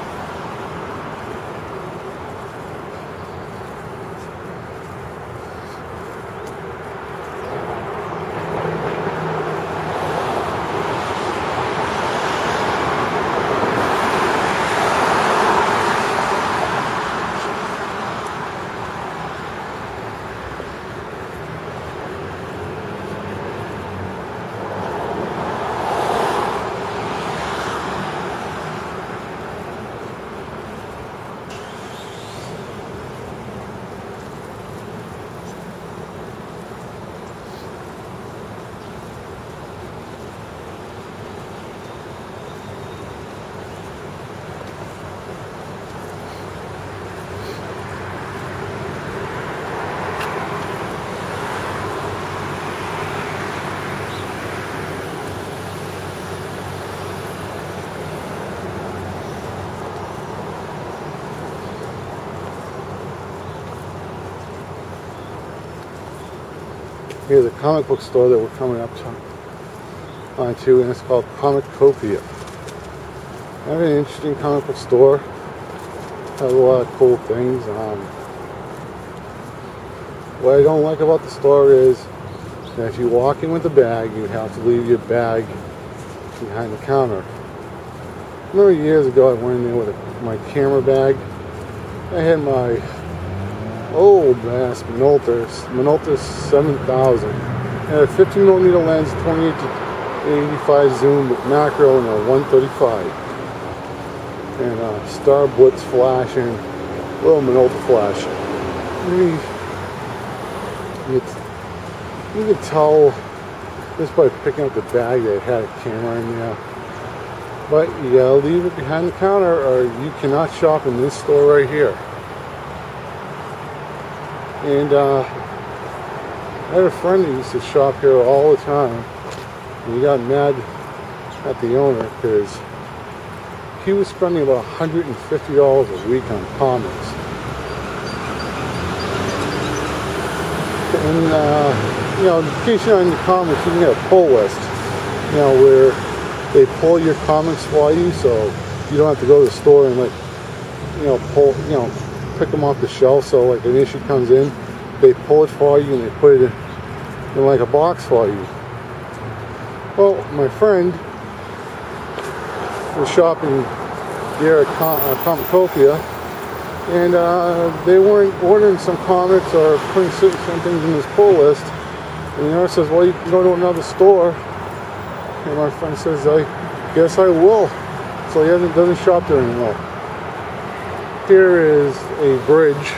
Here's a comic book store that we're coming up onto, and it's called Comicopia. I have an interesting comic book store. Has a lot of cool things. What I don't like about the store is that if you walk in with a bag, you have to leave your bag behind the counter. I remember years ago I went in there with my camera bag. I had my old ass Minolta 7000. Had a 15mm lens, 28 to 85 zoom with macro and a 135. And star blitz flash and little Minolta flash. You could tell just by picking up the bag that it had a camera in there. But you gotta leave it behind the counter or you cannot shop in this store right here. And I had a friend who used to shop here all the time, and he got mad at the owner because he was spending about $150 a week on comics. And you know, in case you're not into comics, you can get a pull list, you know, where they pull your comics for you, so you don't have to go to the store and like, you know, pick them off the shelf. So like an issue comes in, they pull it for you and they put it in like a box for you. Well, my friend was shopping there at Comicopia, and they weren't ordering some comics or putting some things in his pull list, And the owner says, well, you can go to another store. And my friend says, I guess I will. So he doesn't shop there anymore. Here is a bridge.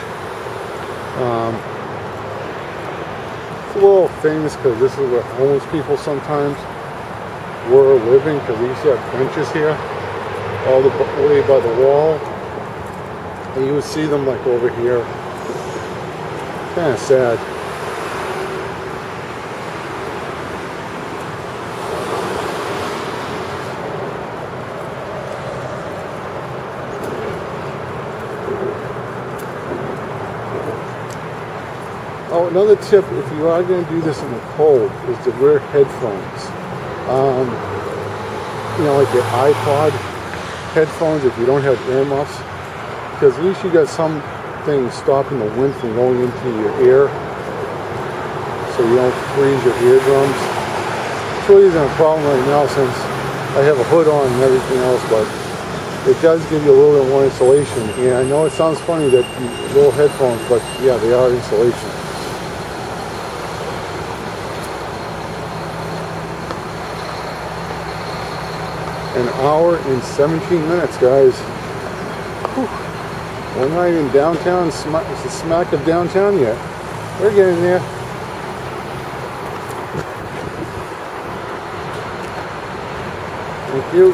It's a little famous because this is where homeless people sometimes were living, because they used to have benches here all the way by the wall. And you would see them like over here. Kind of sad. Oh, another tip, if you are going to do this in the cold, is to wear headphones. You know, like your iPod headphones if you don't have earmuffs. Because at least you got something stopping the wind from going into your ear, so you don't freeze your eardrums. It really isn't a problem right now since I have a hood on and everything else, but it does give you a little bit more insulation. And I know it sounds funny that little headphones, but yeah, they are insulation. An hour and 17 minutes, guys. Whew. We're not even downtown, it's the smack of downtown yet. We're getting there. Thank you.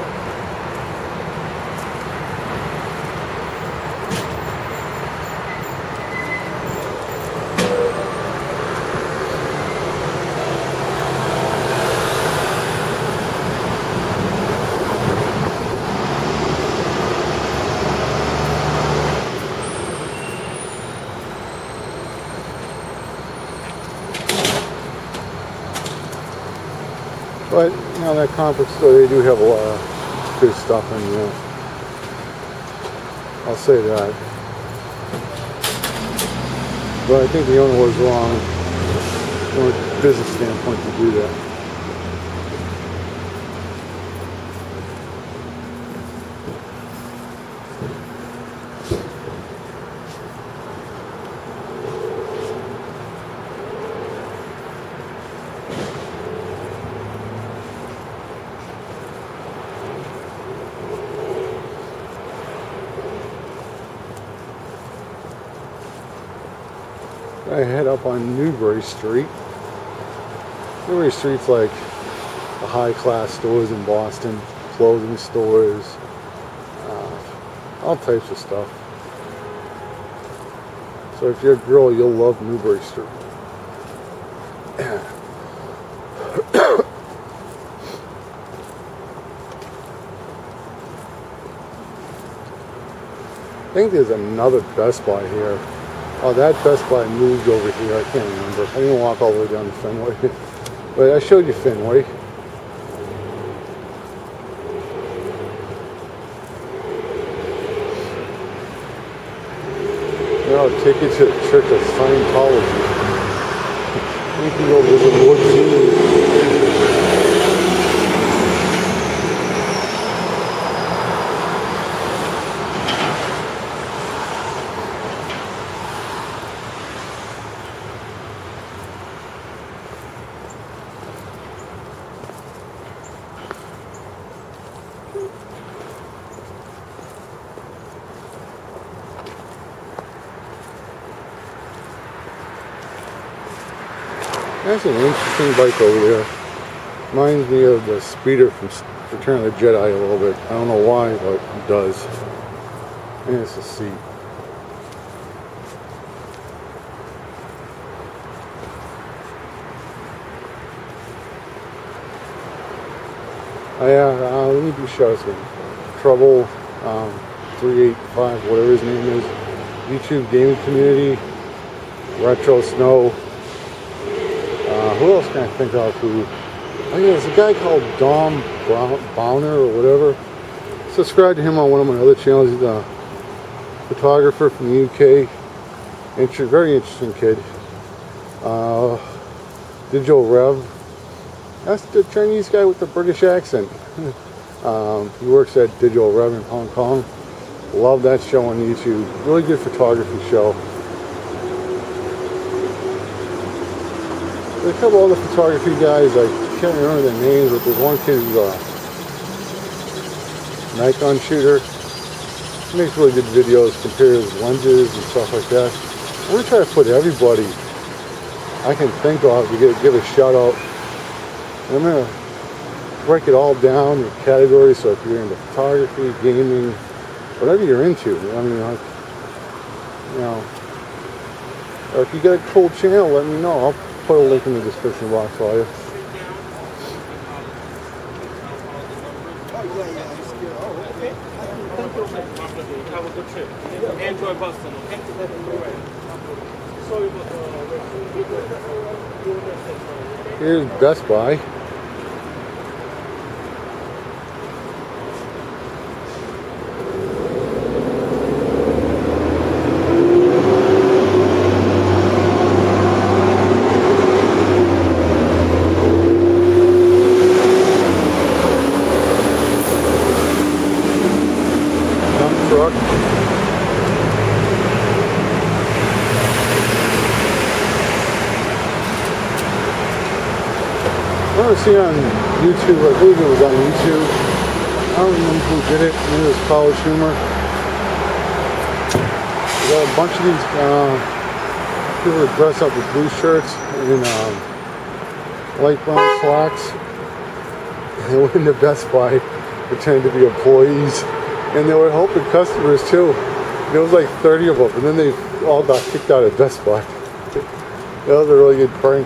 But, you know, that comic store, they do have a lot of good stuff in there. I'll say that. But I think the owner was wrong from a business standpoint to do that. I head up on Newbury Street. Newbury Street's like the high-class stores in Boston, clothing stores, all types of stuff. So if you're a girl, you'll love Newbury Street. I think there's another Best Buy here. Oh, that Best Buy moved over here. I can't remember. I didn't walk all the way down to Fenway. But I showed you Fenway. Then I'll take you to the Church of Scientology. You can go visit Lord Jesus. That's an interesting bike over there. Reminds me of the speeder from Return of the Jedi a little bit. I don't know why, but it does. And it's a seat. Let me do shout outs again. Trouble 385, whatever his name is. YouTube gaming community. Retro Snow. Who else can I think of who? Oh yeah, there's a guy called Dom Bowner or whatever. Subscribe to him on one of my other channels. He's a photographer from the UK. Very interesting kid. Digital Rev. That's the Chinese guy with the British accent. He works at Digital Rev in Hong Kong. Love that show on YouTube. Really good photography show. There's a couple other photography guys, I can't remember their names, but there's one kid who's a Nikon shooter. He makes really good videos, compares lenses and stuff like that. I'm going to try to put everybody I can think of to give a shout out. And I'm going to break it all down in categories, so if you're into photography, gaming, whatever you're into, I mean, like, you know, or if you got a cool channel, let me know. I'll put a link in the description box for you. Have a good trip. Enjoy Boston, okay? Sorry about Here's Best Buy. I see on YouTube, I believe it was on YouTube. I don't remember who did it. Maybe it was College Humor. We got a bunch of these people that dress up with blue shirts and light brown slacks. And they went into Best Buy pretending to be employees, and they were helping customers too. There was like 30 of them, and then they all got kicked out of Best Buy. That was a really good prank.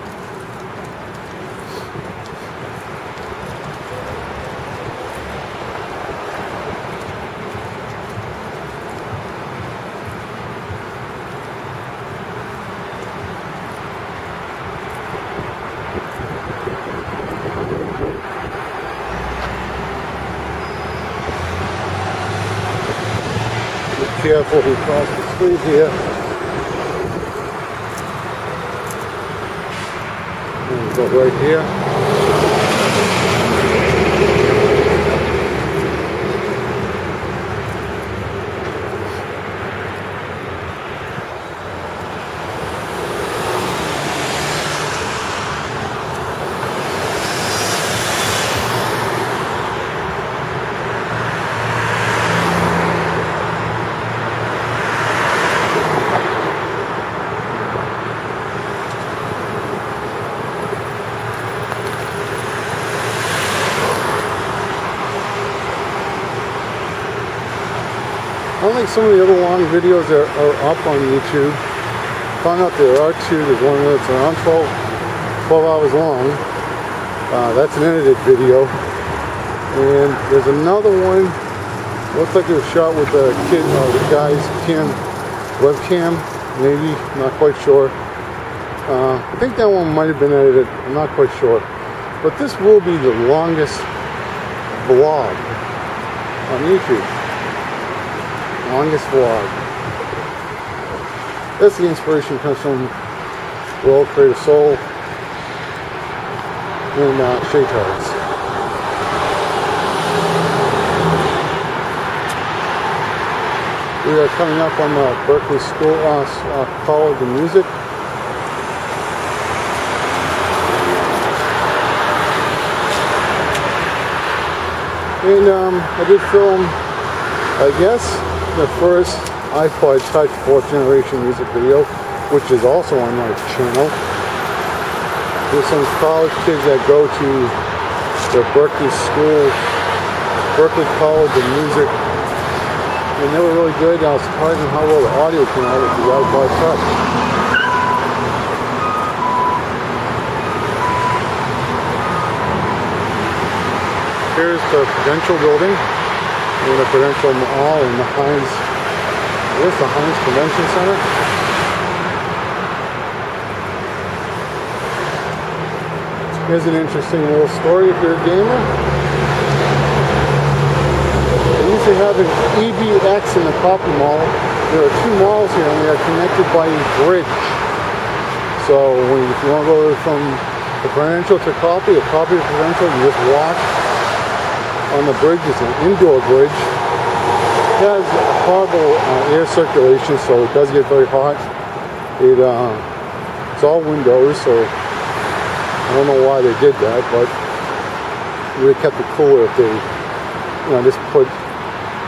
Careful, we cross the street here. And go right here. Unlike some of the other long videos that are up on YouTube, found out there are two. There's one that's around 12 hours long. That's an edited video. And there's another one, looks like it was shot with the kid, the guy's webcam, maybe, not quite sure. I think that one might have been edited, I'm not quite sure. But this will be the longest vlog on YouTube. Longest vlog. That's the inspiration comes from World Creative Soul and Shade Cards. We are coming up on the Berkeley School College of Music. And I did film, I guess, the first iPod Touch 4th generation music video, which is also on my channel. There's some college kids that go to the Berkeley College of Music, and they were really good. I was surprised at how well the audio came out with the iPod Touch. Here's the Prudential building. In the Prudential Mall in the Heinz, where's the Heinz Convention Center? Here's an interesting little story if you're a gamer. They usually have an EBX in the Coffee Mall. There are two malls here and they are connected by a bridge. So if you want to go from the Prudential to Coffee, or Coffee to Prudential, you just walk on the bridge. It's an indoor bridge. It has horrible air circulation, so it does get very hot. It's all windows, so I don't know why they did that, but it would have kept it cooler if they, you know, just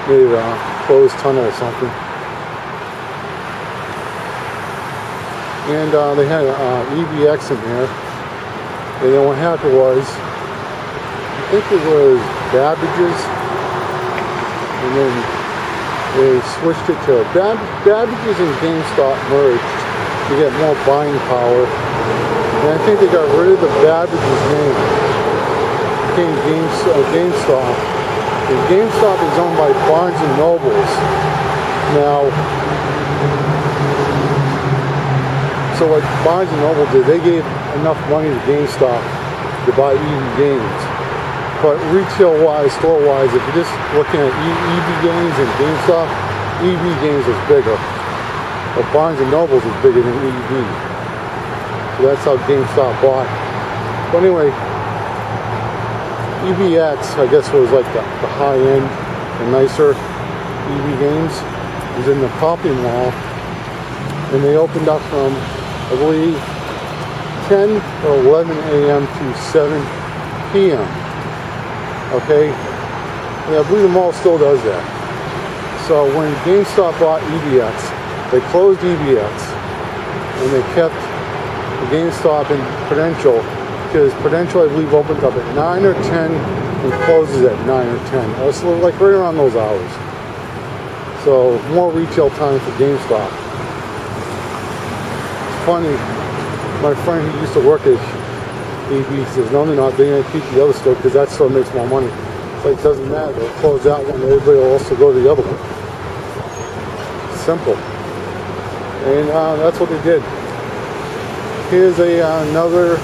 made it a closed tunnel or something. And they had EVX in there. And then what happened was, I think it was Babbage's, and then they switched it to Babbage's and GameStop merged to get more buying power. And I think they got rid of the Babbage's name. It became GameStop. And GameStop is owned by Barnes and Nobles. Now, so what Barnes and Noble did, they gave enough money to GameStop to buy EV Games. But retail-wise, store-wise, if you're just looking at EV Games and GameStop, EV Games is bigger. But Barnes and Noble is bigger than EV. So that's how GameStop bought. But anyway, EVX, I guess, was like the high-end, the nicer EV Games. It was in the Copley Mall. And they opened up from, I believe, 10 or 11 a.m. to 7 p.m. Okay? And I believe the mall still does that. So when GameStop bought EVX, they closed EVX and they kept the GameStop in Prudential, because Prudential, I believe, opens up at 9 or 10 and closes at 9 or 10. Or so like right around those hours. So more retail time for GameStop. Funny, my friend who used to work at EV says, no, they're not. They're going to keep the other store because that store makes more money. It's like, it doesn't matter. They'll close that one, everybody will also go to the other one. Simple. And that's what they did. Here's another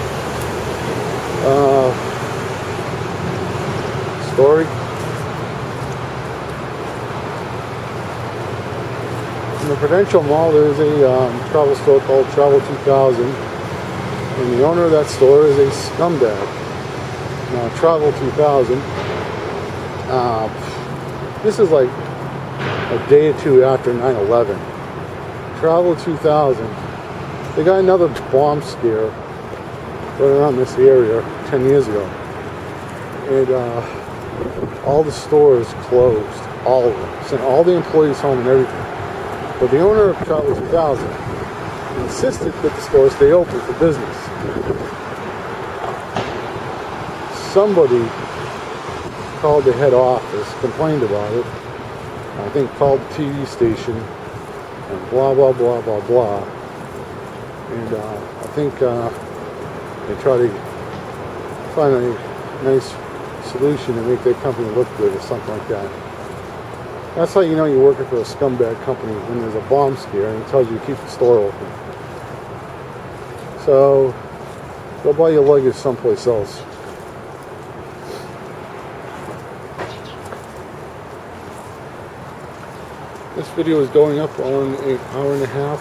story. In the Prudential Mall, there's a travel store called Travel 2000, and the owner of that store is a scumbag. Now, Travel 2000, this is like a day or two after 9/11. Travel 2000, they got another bomb scare right around this area 10 years ago, and all the stores closed, all of them, sent all the employees home and everything. But the owner of Travel 2000 insisted that the store stay open for business. Somebody called the head office, complained about it. I think called the TV station, and blah, blah, blah, blah, blah. And I think they try to find a nice solution to make their company look good or something like that. That's how you know you're working for a scumbag company, when there's a bomb scare and it tells you to keep the store open. So, go buy your luggage someplace else. This video is going up on an hour and a half.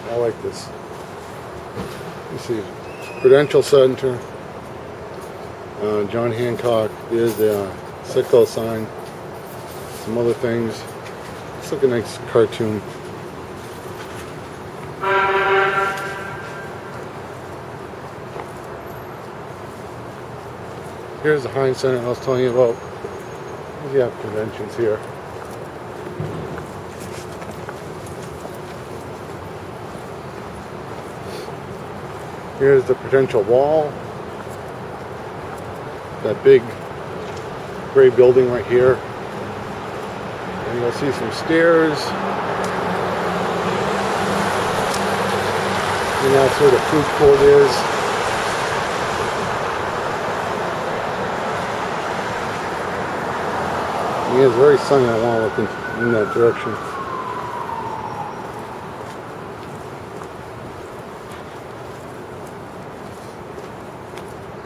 I like this. You see, Prudential Center, John Hancock. There's the Sitco sign. Some other things. It's like a nice cartoon. Here's the Heinz Center I was telling you about. You have conventions here. Here's the Prudential Wall. That big gray building right here. And you'll see some stairs. And that's where the food court is. Yeah, it's very sunny. I want to look in that direction.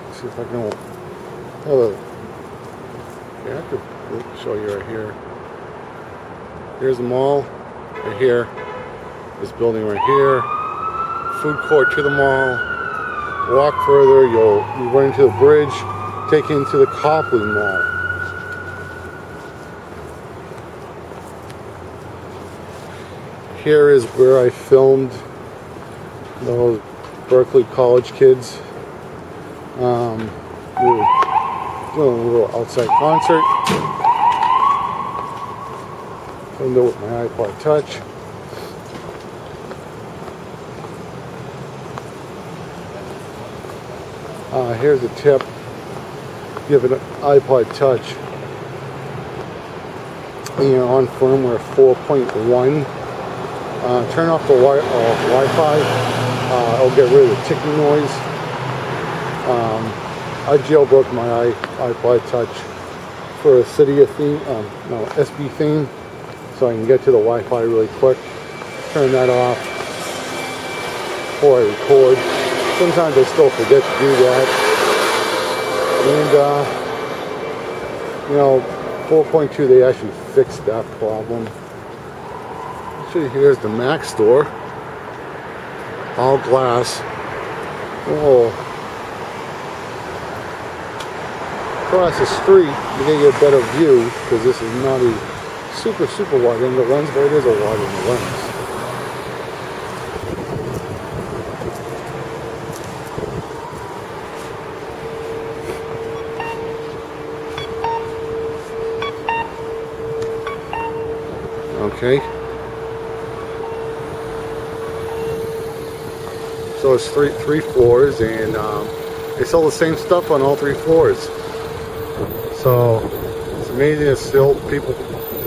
Let's see if I can. Yeah, I could show you right here. Here's the mall, right here. This building right here. Food court to the mall. Walk further, you run into the bridge, take you into the Copley Mall. Here is where I filmed those Berkeley college kids. We were doing a little outside concert. Filmed it with my iPod Touch. Here's a tip. Give it an iPod Touch. And you're on firmware 4.1. Turn off the Wi-Fi. It'll get rid of the ticking noise. I jailbroke my iPod Touch for a Cydia theme, SB theme, so I can get to the Wi-Fi really quick. Turn that off before I record. Sometimes I still forget to do that. And 4.2, they actually fixed that problem. Actually, here's the Mac store. All glass. Oh. Across the street, you're going to get a better view because this is not a super wide angle lens, but it is a wide angle lens. Okay. So it's three floors, and they sell the same stuff on all 3 floors. So it's amazing that still people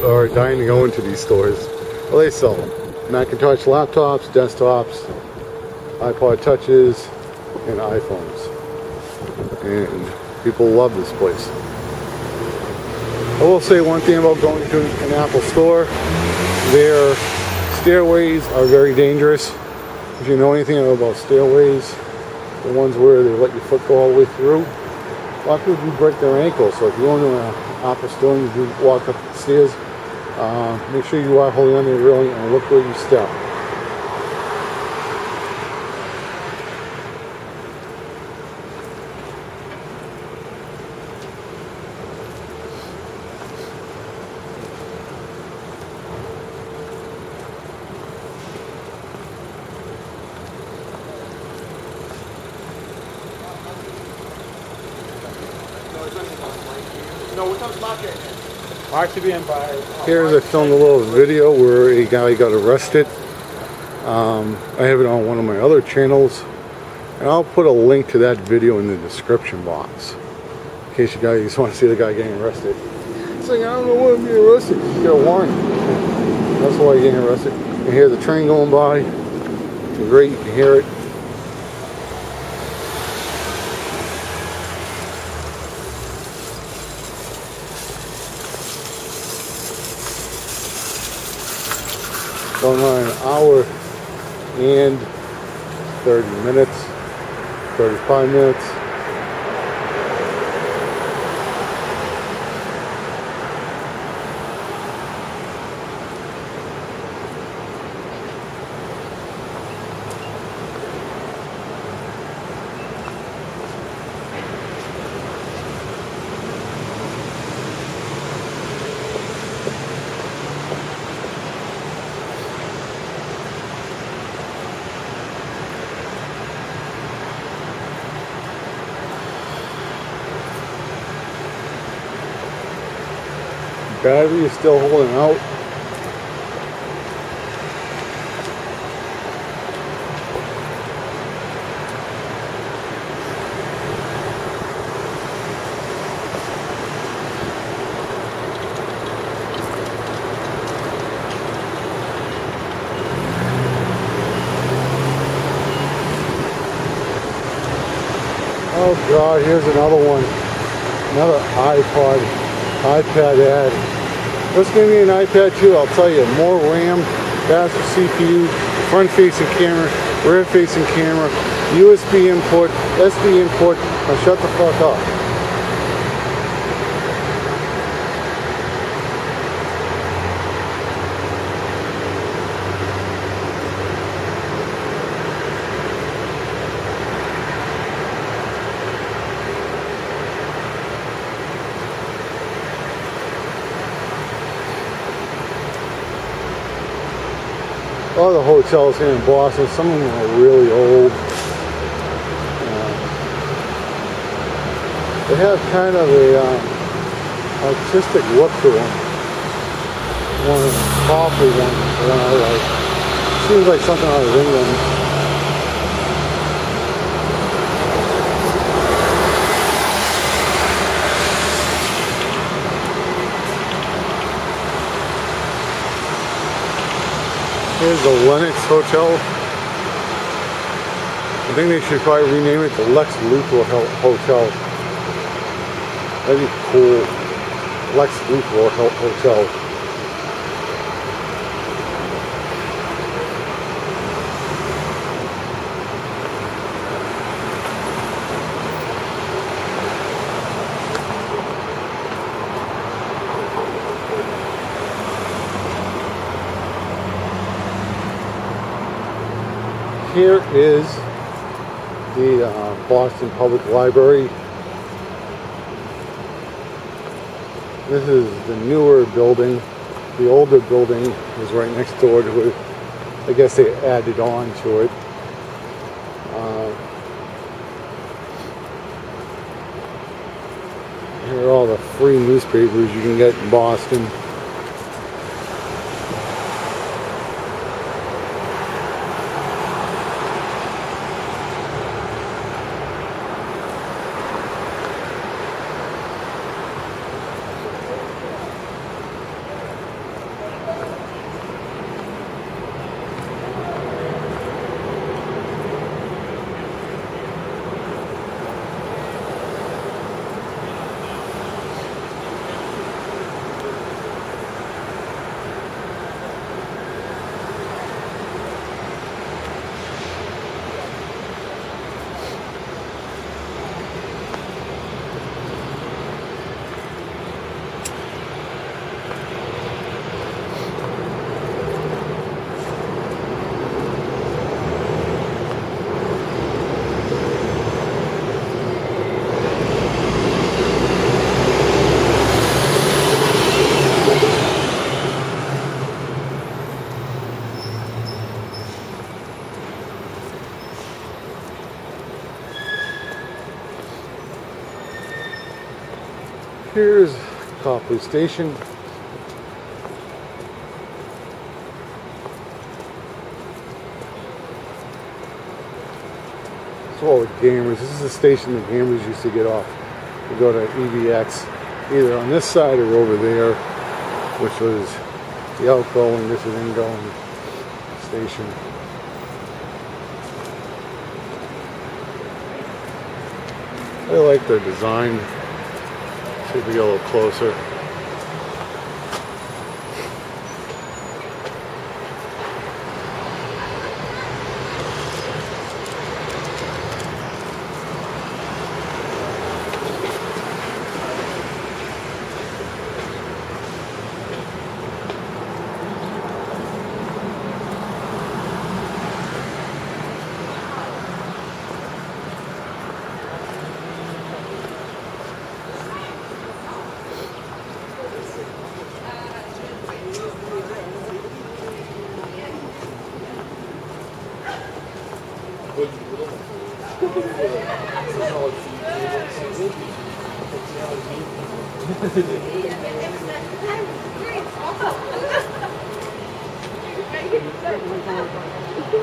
are dying to go into these stores. Well, they sell them. Macintosh laptops, desktops, iPod Touches, and iPhones. And people love this place. I will say one thing about going to an Apple store. Their stairways are very dangerous. If you know anything about stairways, the ones where they let your foot go all the way through, a lot of people do break their ankles. So if you go into an Apple store and you do walk up the stairs, make sure you are holding on to the railing and look where you step. Here's I filmed a little video where a guy got arrested. I have it on one of my other channels, and I'll put a link to that video in the description box in case you guys want to see the guy getting arrested. He's like, I don't know why I'm getting arrested. You got a warrant. That's why you're getting arrested. You hear the train going by. It's great, you can hear it. Going on an hour and 30 minutes, 35 minutes. Battery is still holding out. God, here's another one. Another iPad ad. Let's give me an iPad too, I'll tell you. More RAM, faster CPU, front-facing camera, rear-facing camera, USB input, SD input. Now shut the fuck up. All the hotels here in Boston, some of them are really old. They have kind of a artistic look to them. One of the coffee ones, the one I like. Seems like something out of England. Here's the Lennox Hotel. I think they should probably rename it the Lex Luthor Hotel. That'd be cool. Lex Luthor Hotel. Here is the Boston Public Library. This is the newer building. The older building is right next door to it. I guess they added on to it. Here are all the free newspapers you can get in Boston. Here's Copley Station. So all the gamers, this is the station the gamers used to get off to go to EVX, either on this side or over there, which was the outgoing, this is ingoing station. I like their design. See if we get a little closer.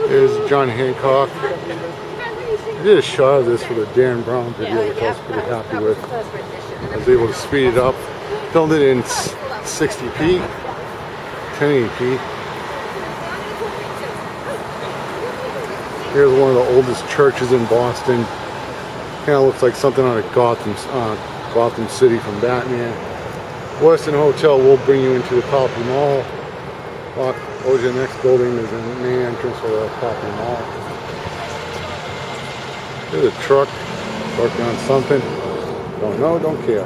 There's John Hancock. I did a shot of this for the Dan Brown video, which I was pretty happy with. I was able to speed it up. Filmed it in 60p, 1080p. Here's one of the oldest churches in Boston. Kind of looks like something out of Gotham City from Batman. Western Hotel will bring you into the Poppy Mall. Over the next building is the main entrance for the Poppy Mall. There's a truck working on something. Don't know, don't care.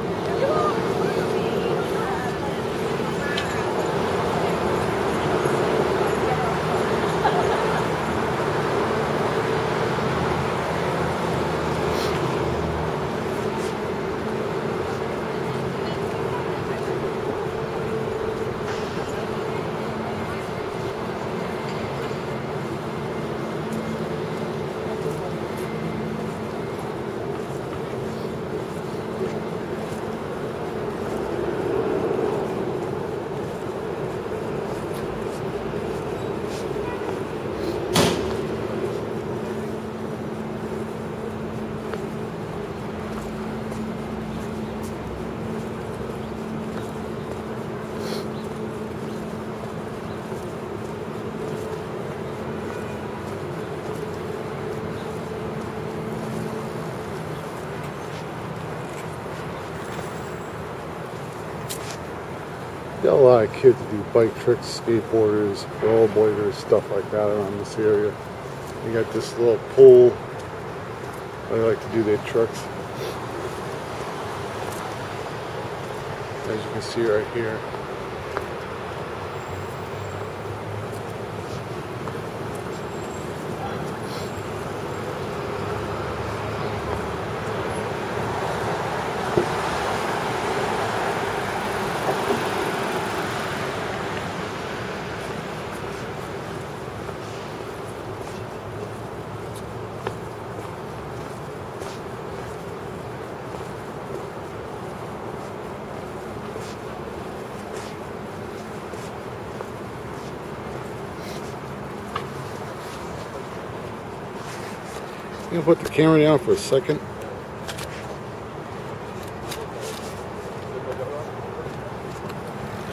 Got a lot of kids that do bike tricks, skateboarders, rollerbladers, stuff like that around this area. You got this little pool. They like to do their tricks. As you can see right here. I'm going to put the camera down for a second.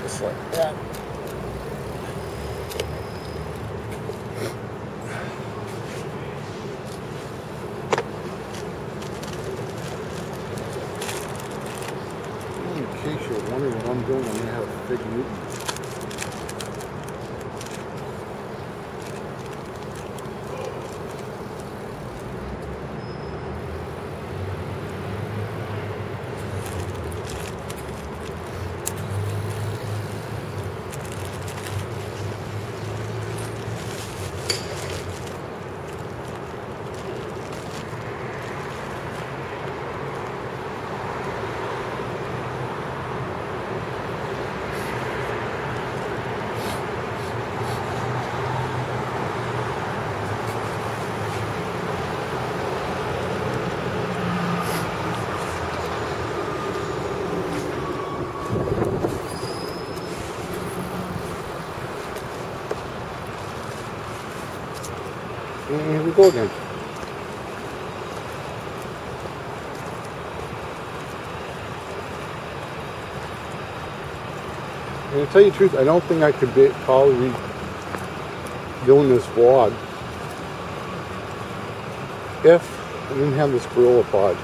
Just like that. In case you're wondering what I'm doing, I'm going to have a big Newton. And here we go again. And to tell you the truth, I don't think I could probably be doing this vlog if I didn't have this Gorilla Pod.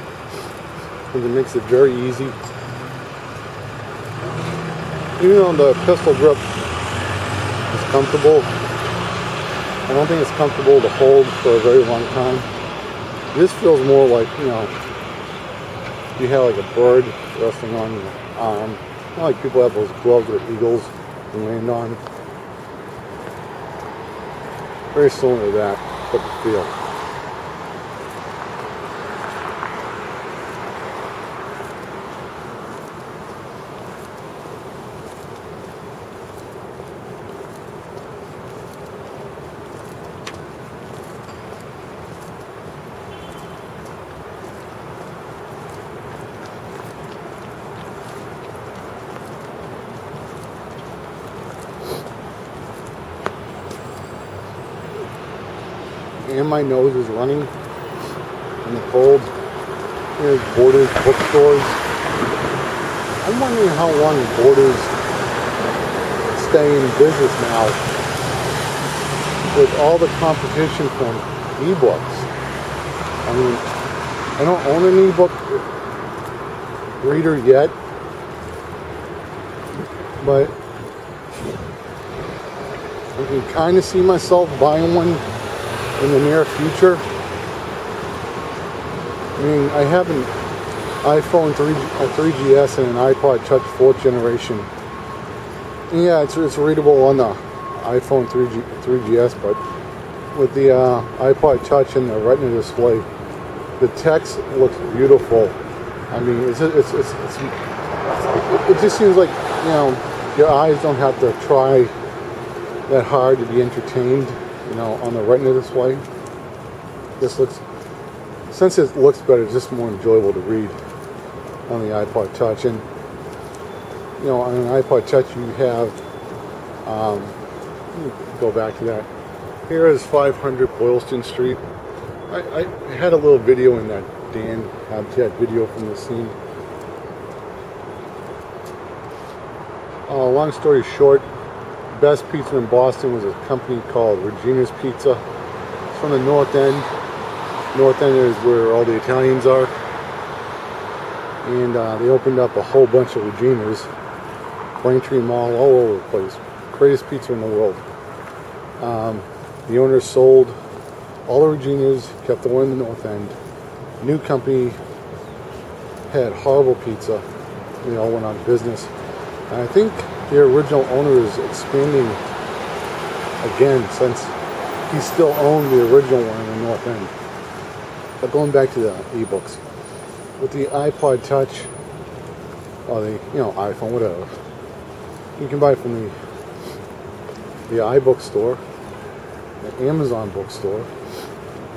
Because it makes it very easy. Even though the pistol grip is comfortable, I don't think it's comfortable to hold for a very long time. This feels more like, you know, you have like a bird resting on your arm. Not like people have those gloves with eagles to land on. Very similar to that, but the feel. And my nose is running in the cold. There's Borders bookstores. I'm wondering how long Borders stay in business now with all the competition from ebooks. I mean, I don't own an ebook reader yet, but I can kind of see myself buying one in the near future. I mean, I have an iPhone 3GS and an iPod Touch 4th generation. And yeah, it's readable on the iPhone 3GS, but with the iPod Touch and the Retina display, the text looks beautiful. I mean, it just seems like, you know, your eyes don't have to try that hard to be entertained, you know, on the Retina display. This looks, since it looks better, it's just more enjoyable to read on the iPod Touch. And you know, on an iPod Touch you have, go back to that. Here is 500 Boylston Street. I had a little video in that Dan had video from the scene. Long story short, best pizza in Boston was a company called Regina's Pizza. It's from the North End. North End is where all the Italians are. And they opened up a whole bunch of Regina's. Braintree Mall, all over the place. Greatest pizza in the world. The owner sold all the Regina's, kept the one in the North End. New company had horrible pizza. They all went out of business. And I think the original owner is expanding again, since he still owned the original one in the North End. But going back to the ebooks, with the iPod Touch, or the, you know, iPhone, whatever, you can buy from the iBook store, the Amazon bookstore,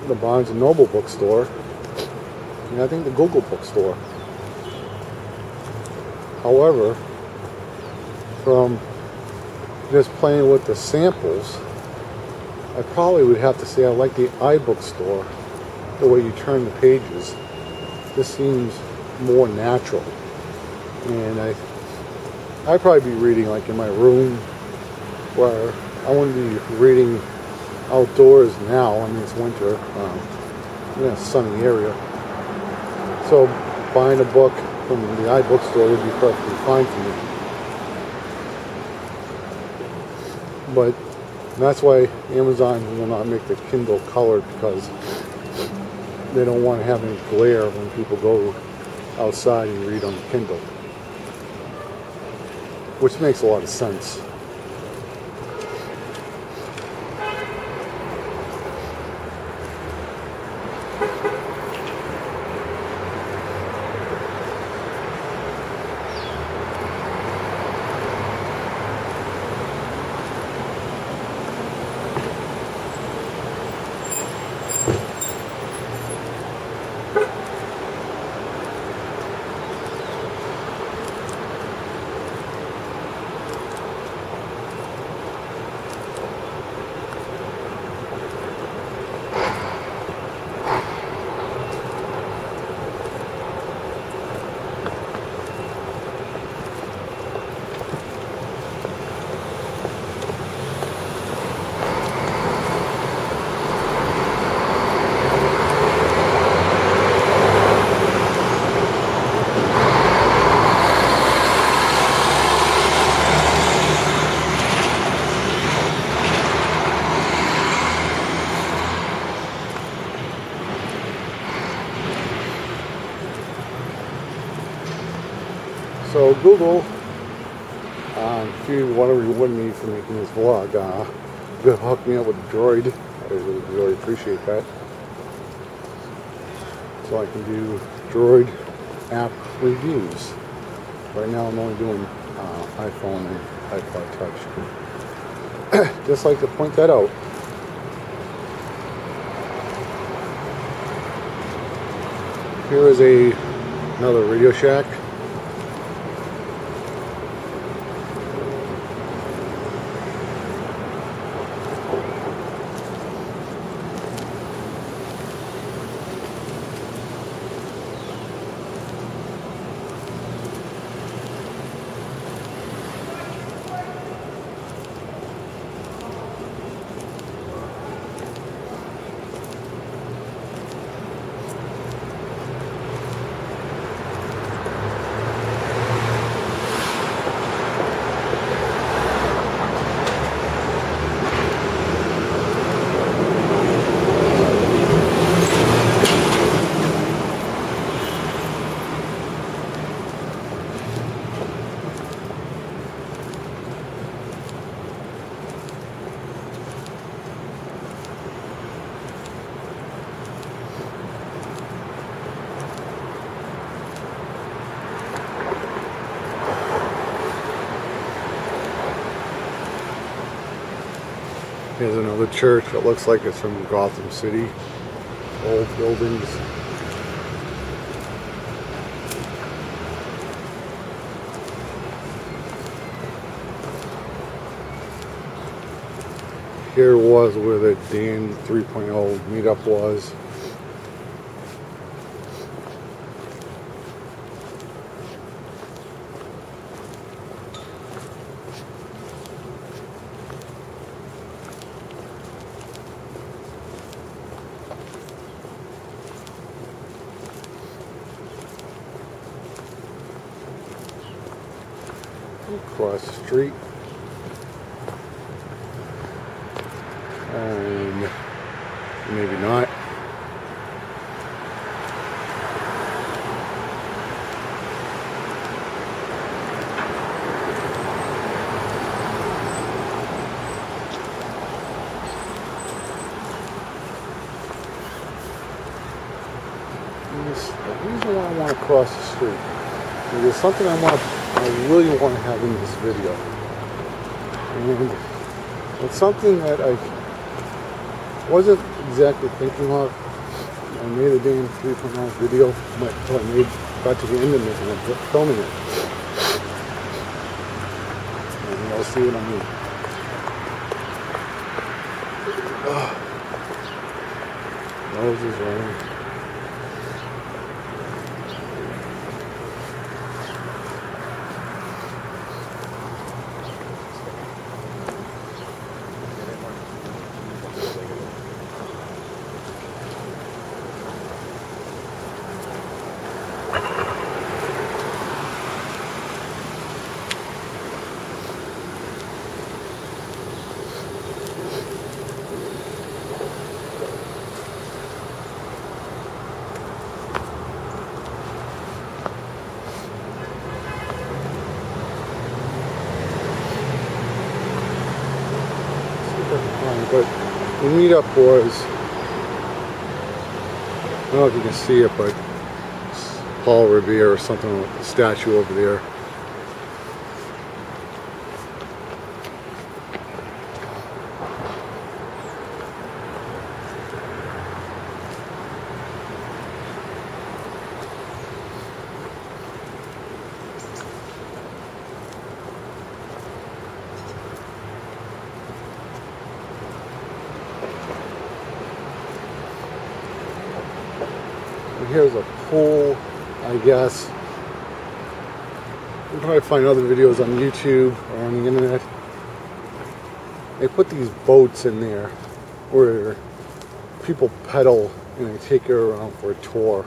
the Barnes & Noble bookstore, and I think the Google bookstore. However, from just playing with the samples, I probably would have to say I like the iBook store, the way you turn the pages. This seems more natural, and I'd probably be reading like in my room, where I wouldn't be reading outdoors now. I mean, it's winter, in a sunny area, so buying a book from the iBook store would be perfectly fine for me. But that's why Amazon will not make the Kindle colored, because they don't want to have any glare when people go outside and read on the Kindle, which makes a lot of sense. So Google, if you want to reward me for making this vlog, you could hook me up with a Droid. I would really appreciate that. So I can do Droid app reviews. Right now I'm only doing iPhone and iPod Touch. Just like to point that out. Here is another Radio Shack. Here's another church that looks like it's from Gotham City. Old buildings. Here was where the Dan 3.0 meetup was. Across the street. And maybe not. The reason why I want to cross the street is there's something I really want to have in this video. And it's something that I wasn't exactly thinking of. I made a damn 3.0 video until I got to the end of it and I'm filming it. And you'll see what I mean. Nose is running. But the meetup was, I don't know if you can see it, but it's Paul Revere or something like the statue over there. Here's a pool, I guess. You can probably find other videos on YouTube or on the internet. They put these boats in there where people pedal and they take you around for a tour.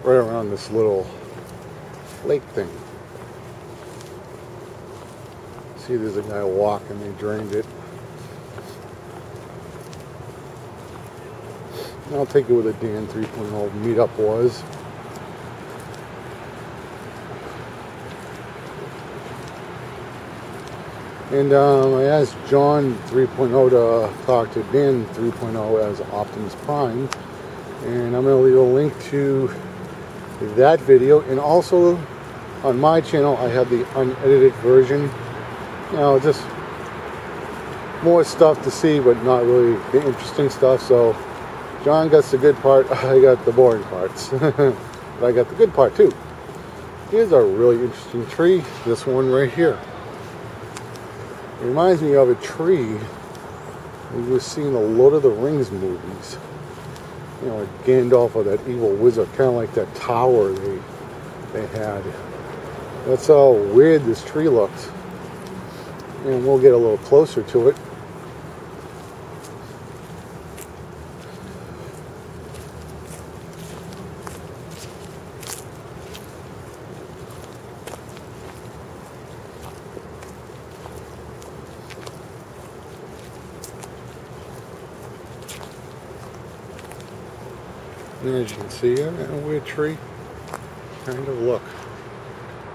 Right around this little lake thing. See, there's a guy walking, they drained it. I'll take you where the Dan 3.0 meetup was. And I asked John 3.0 to talk to Dan 3.0 as Optimus Prime. And I'm going to leave a link to that video. And also on my channel, I have the unedited version. You know, just more stuff to see, but not really the interesting stuff. So John gets the good part, I got the boring parts. But I got the good part too. Here's a really interesting tree, this one right here. It reminds me of a tree we were seeing the Lord of the Rings movies. You know, like Gandalf or that evil wizard, kind of like that tower they had. That's how weird this tree looks. And we'll get a little closer to it. And as you can see, a weird tree. Kind of look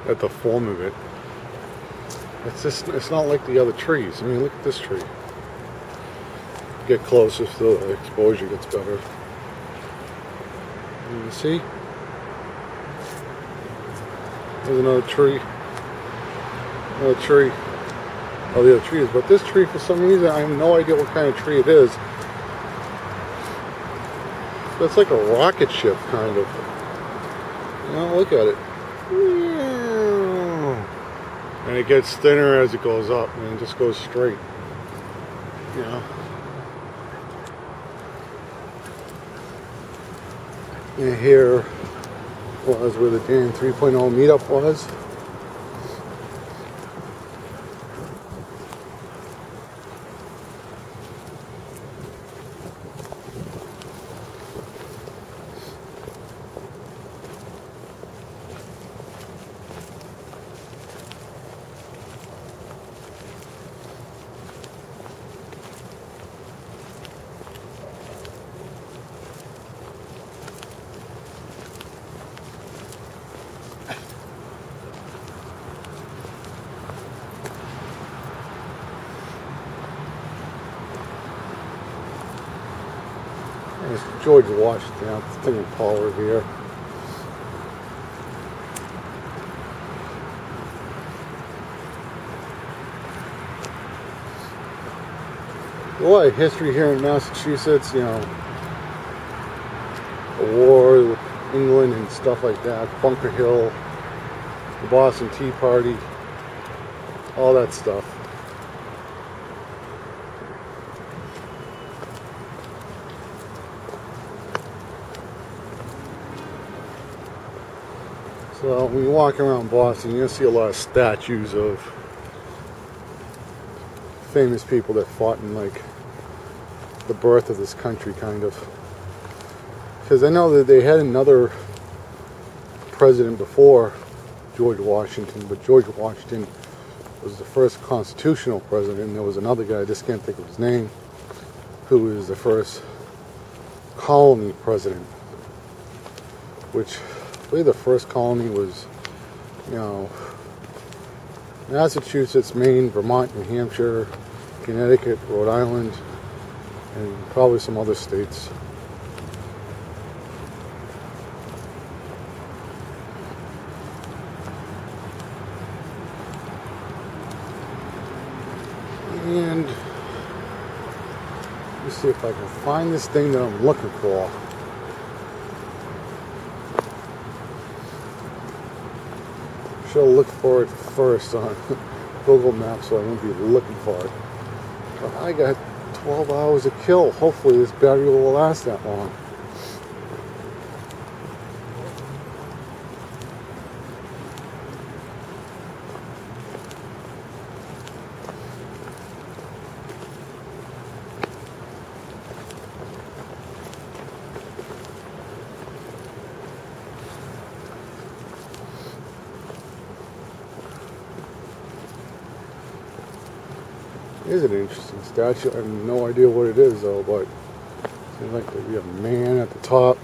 at the form of it. It's not like the other trees. I mean, look at this tree. Get closer so the exposure gets better. You see? There's another tree. Another tree. of the other trees. But this tree, for some reason, I have no idea what kind of tree it is. It's like a rocket ship, kind of. You know, look at it. And it gets thinner as it goes up, and it just goes straight. You know. And here was where the Dan 3.0 meetup was. There's George Washington out the thing in Pollard here. A lot of history here in Massachusetts, you know, the war with England and stuff like that, Bunker Hill, the Boston Tea Party, all that stuff. So when you walk around Boston, you're going to see a lot of statues of famous people that fought in, like, the birth of this country, kind of. Because I know that they had another president before George Washington, but George Washington was the first constitutional president. There was another guy, I just can't think of his name, who was the first colony president, which I believe the first colony was, you know, Massachusetts, Maine, Vermont, New Hampshire, Connecticut, Rhode Island, and probably some other states. And let's see if I can find this thing that I'm looking for. Should look for it first on Google Maps, so I won't be looking for it. But I got 12 hours to kill. Hopefully this battery will last that long. It is an interesting statue. I have no idea what it is though, but it seems like there'd be a man at the top,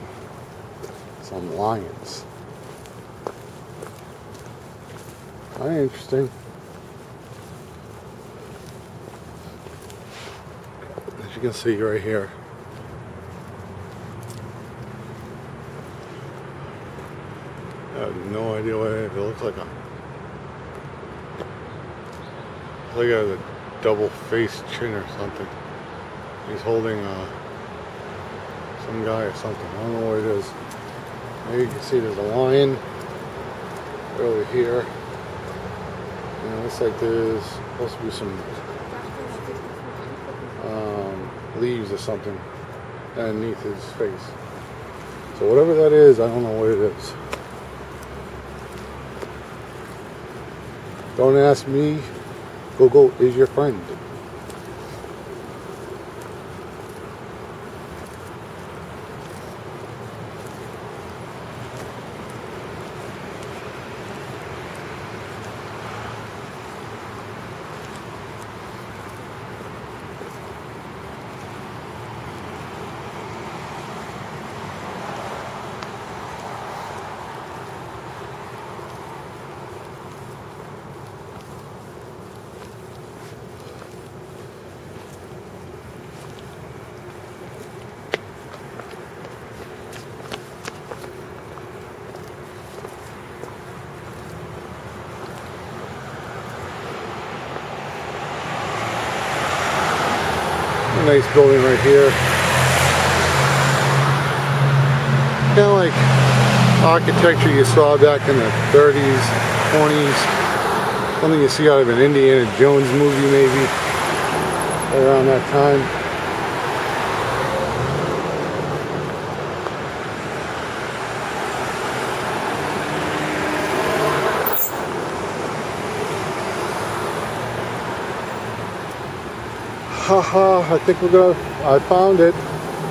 some lions. Kind of interesting. As you can see right here. I have no idea what it is. It looks like a double-faced chin or something. He's holding some guy or something. I don't know what it is. Now you can see there's a lion over here. And it looks like there's supposed to be some leaves or something underneath his face. So whatever that is, I don't know what it is. Don't ask me. Google is your friend. A nice building right here. Kind of like architecture you saw back in the 30s, 20s. Something you see out of an Indiana Jones movie maybe, around that time. Haha, I think I found it.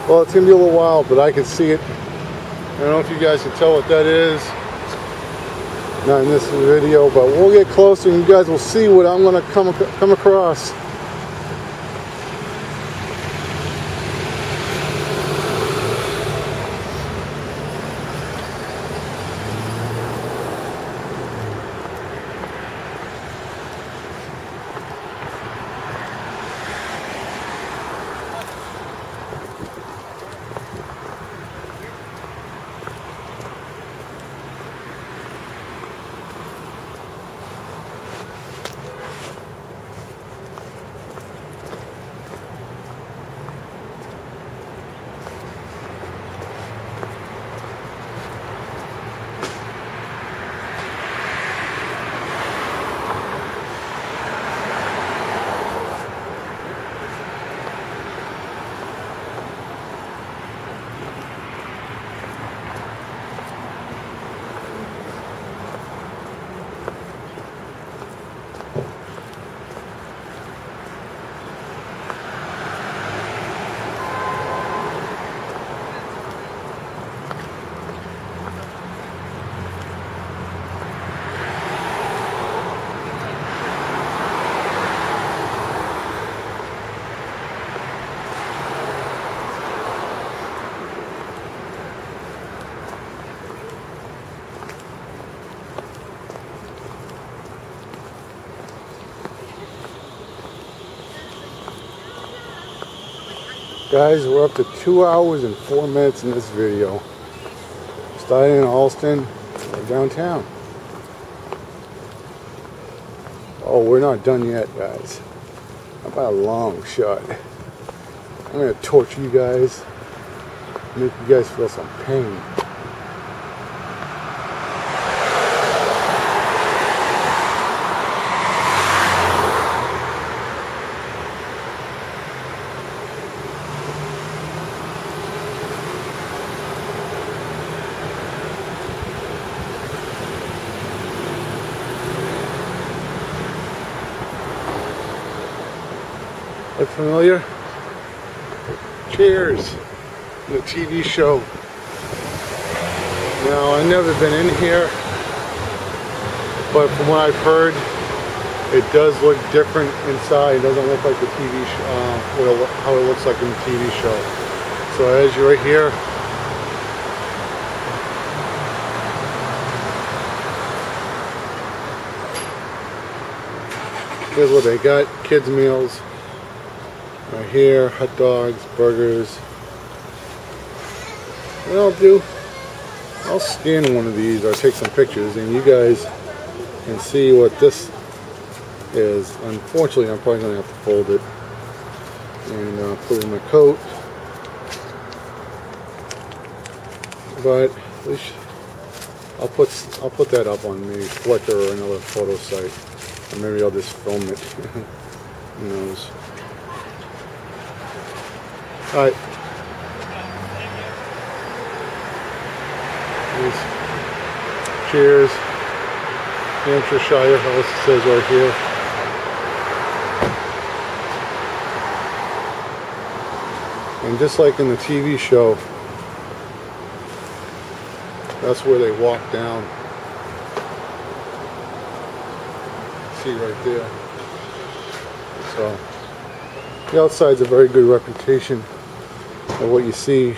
Well, it's gonna be a little while, but I can see it. I don't know if you guys can tell what that is. Not in this video, but we'll get closer and you guys will see what I'm gonna come across. Guys, we're up to 2 hours and 4 minutes in this video. Starting in Allston, downtown. Oh, we're not done yet, guys. How about a long shot? I'm gonna torture you guys, make you guys feel some pain. Look familiar? Cheers, the TV show. Now, I've never been in here, but from what I've heard, it does look different inside. It doesn't look like the TV show, how it looks like in the TV show. So as you're right here, here's what they got: kids meals. Right here, hot dogs, burgers. What I'll do, I'll scan one of these or take some pictures and you guys can see what this is. Unfortunately, I'm probably going to have to fold it and put it in my coat. But at least I'll put that up on maybe Flickr or another photo site. Or maybe I'll just film it. Who knows? Alright. Cheers. Hampshire House, it says right here. And just like in the TV show, that's where they walk down. See right there. So the outside's a very good reputation of what you see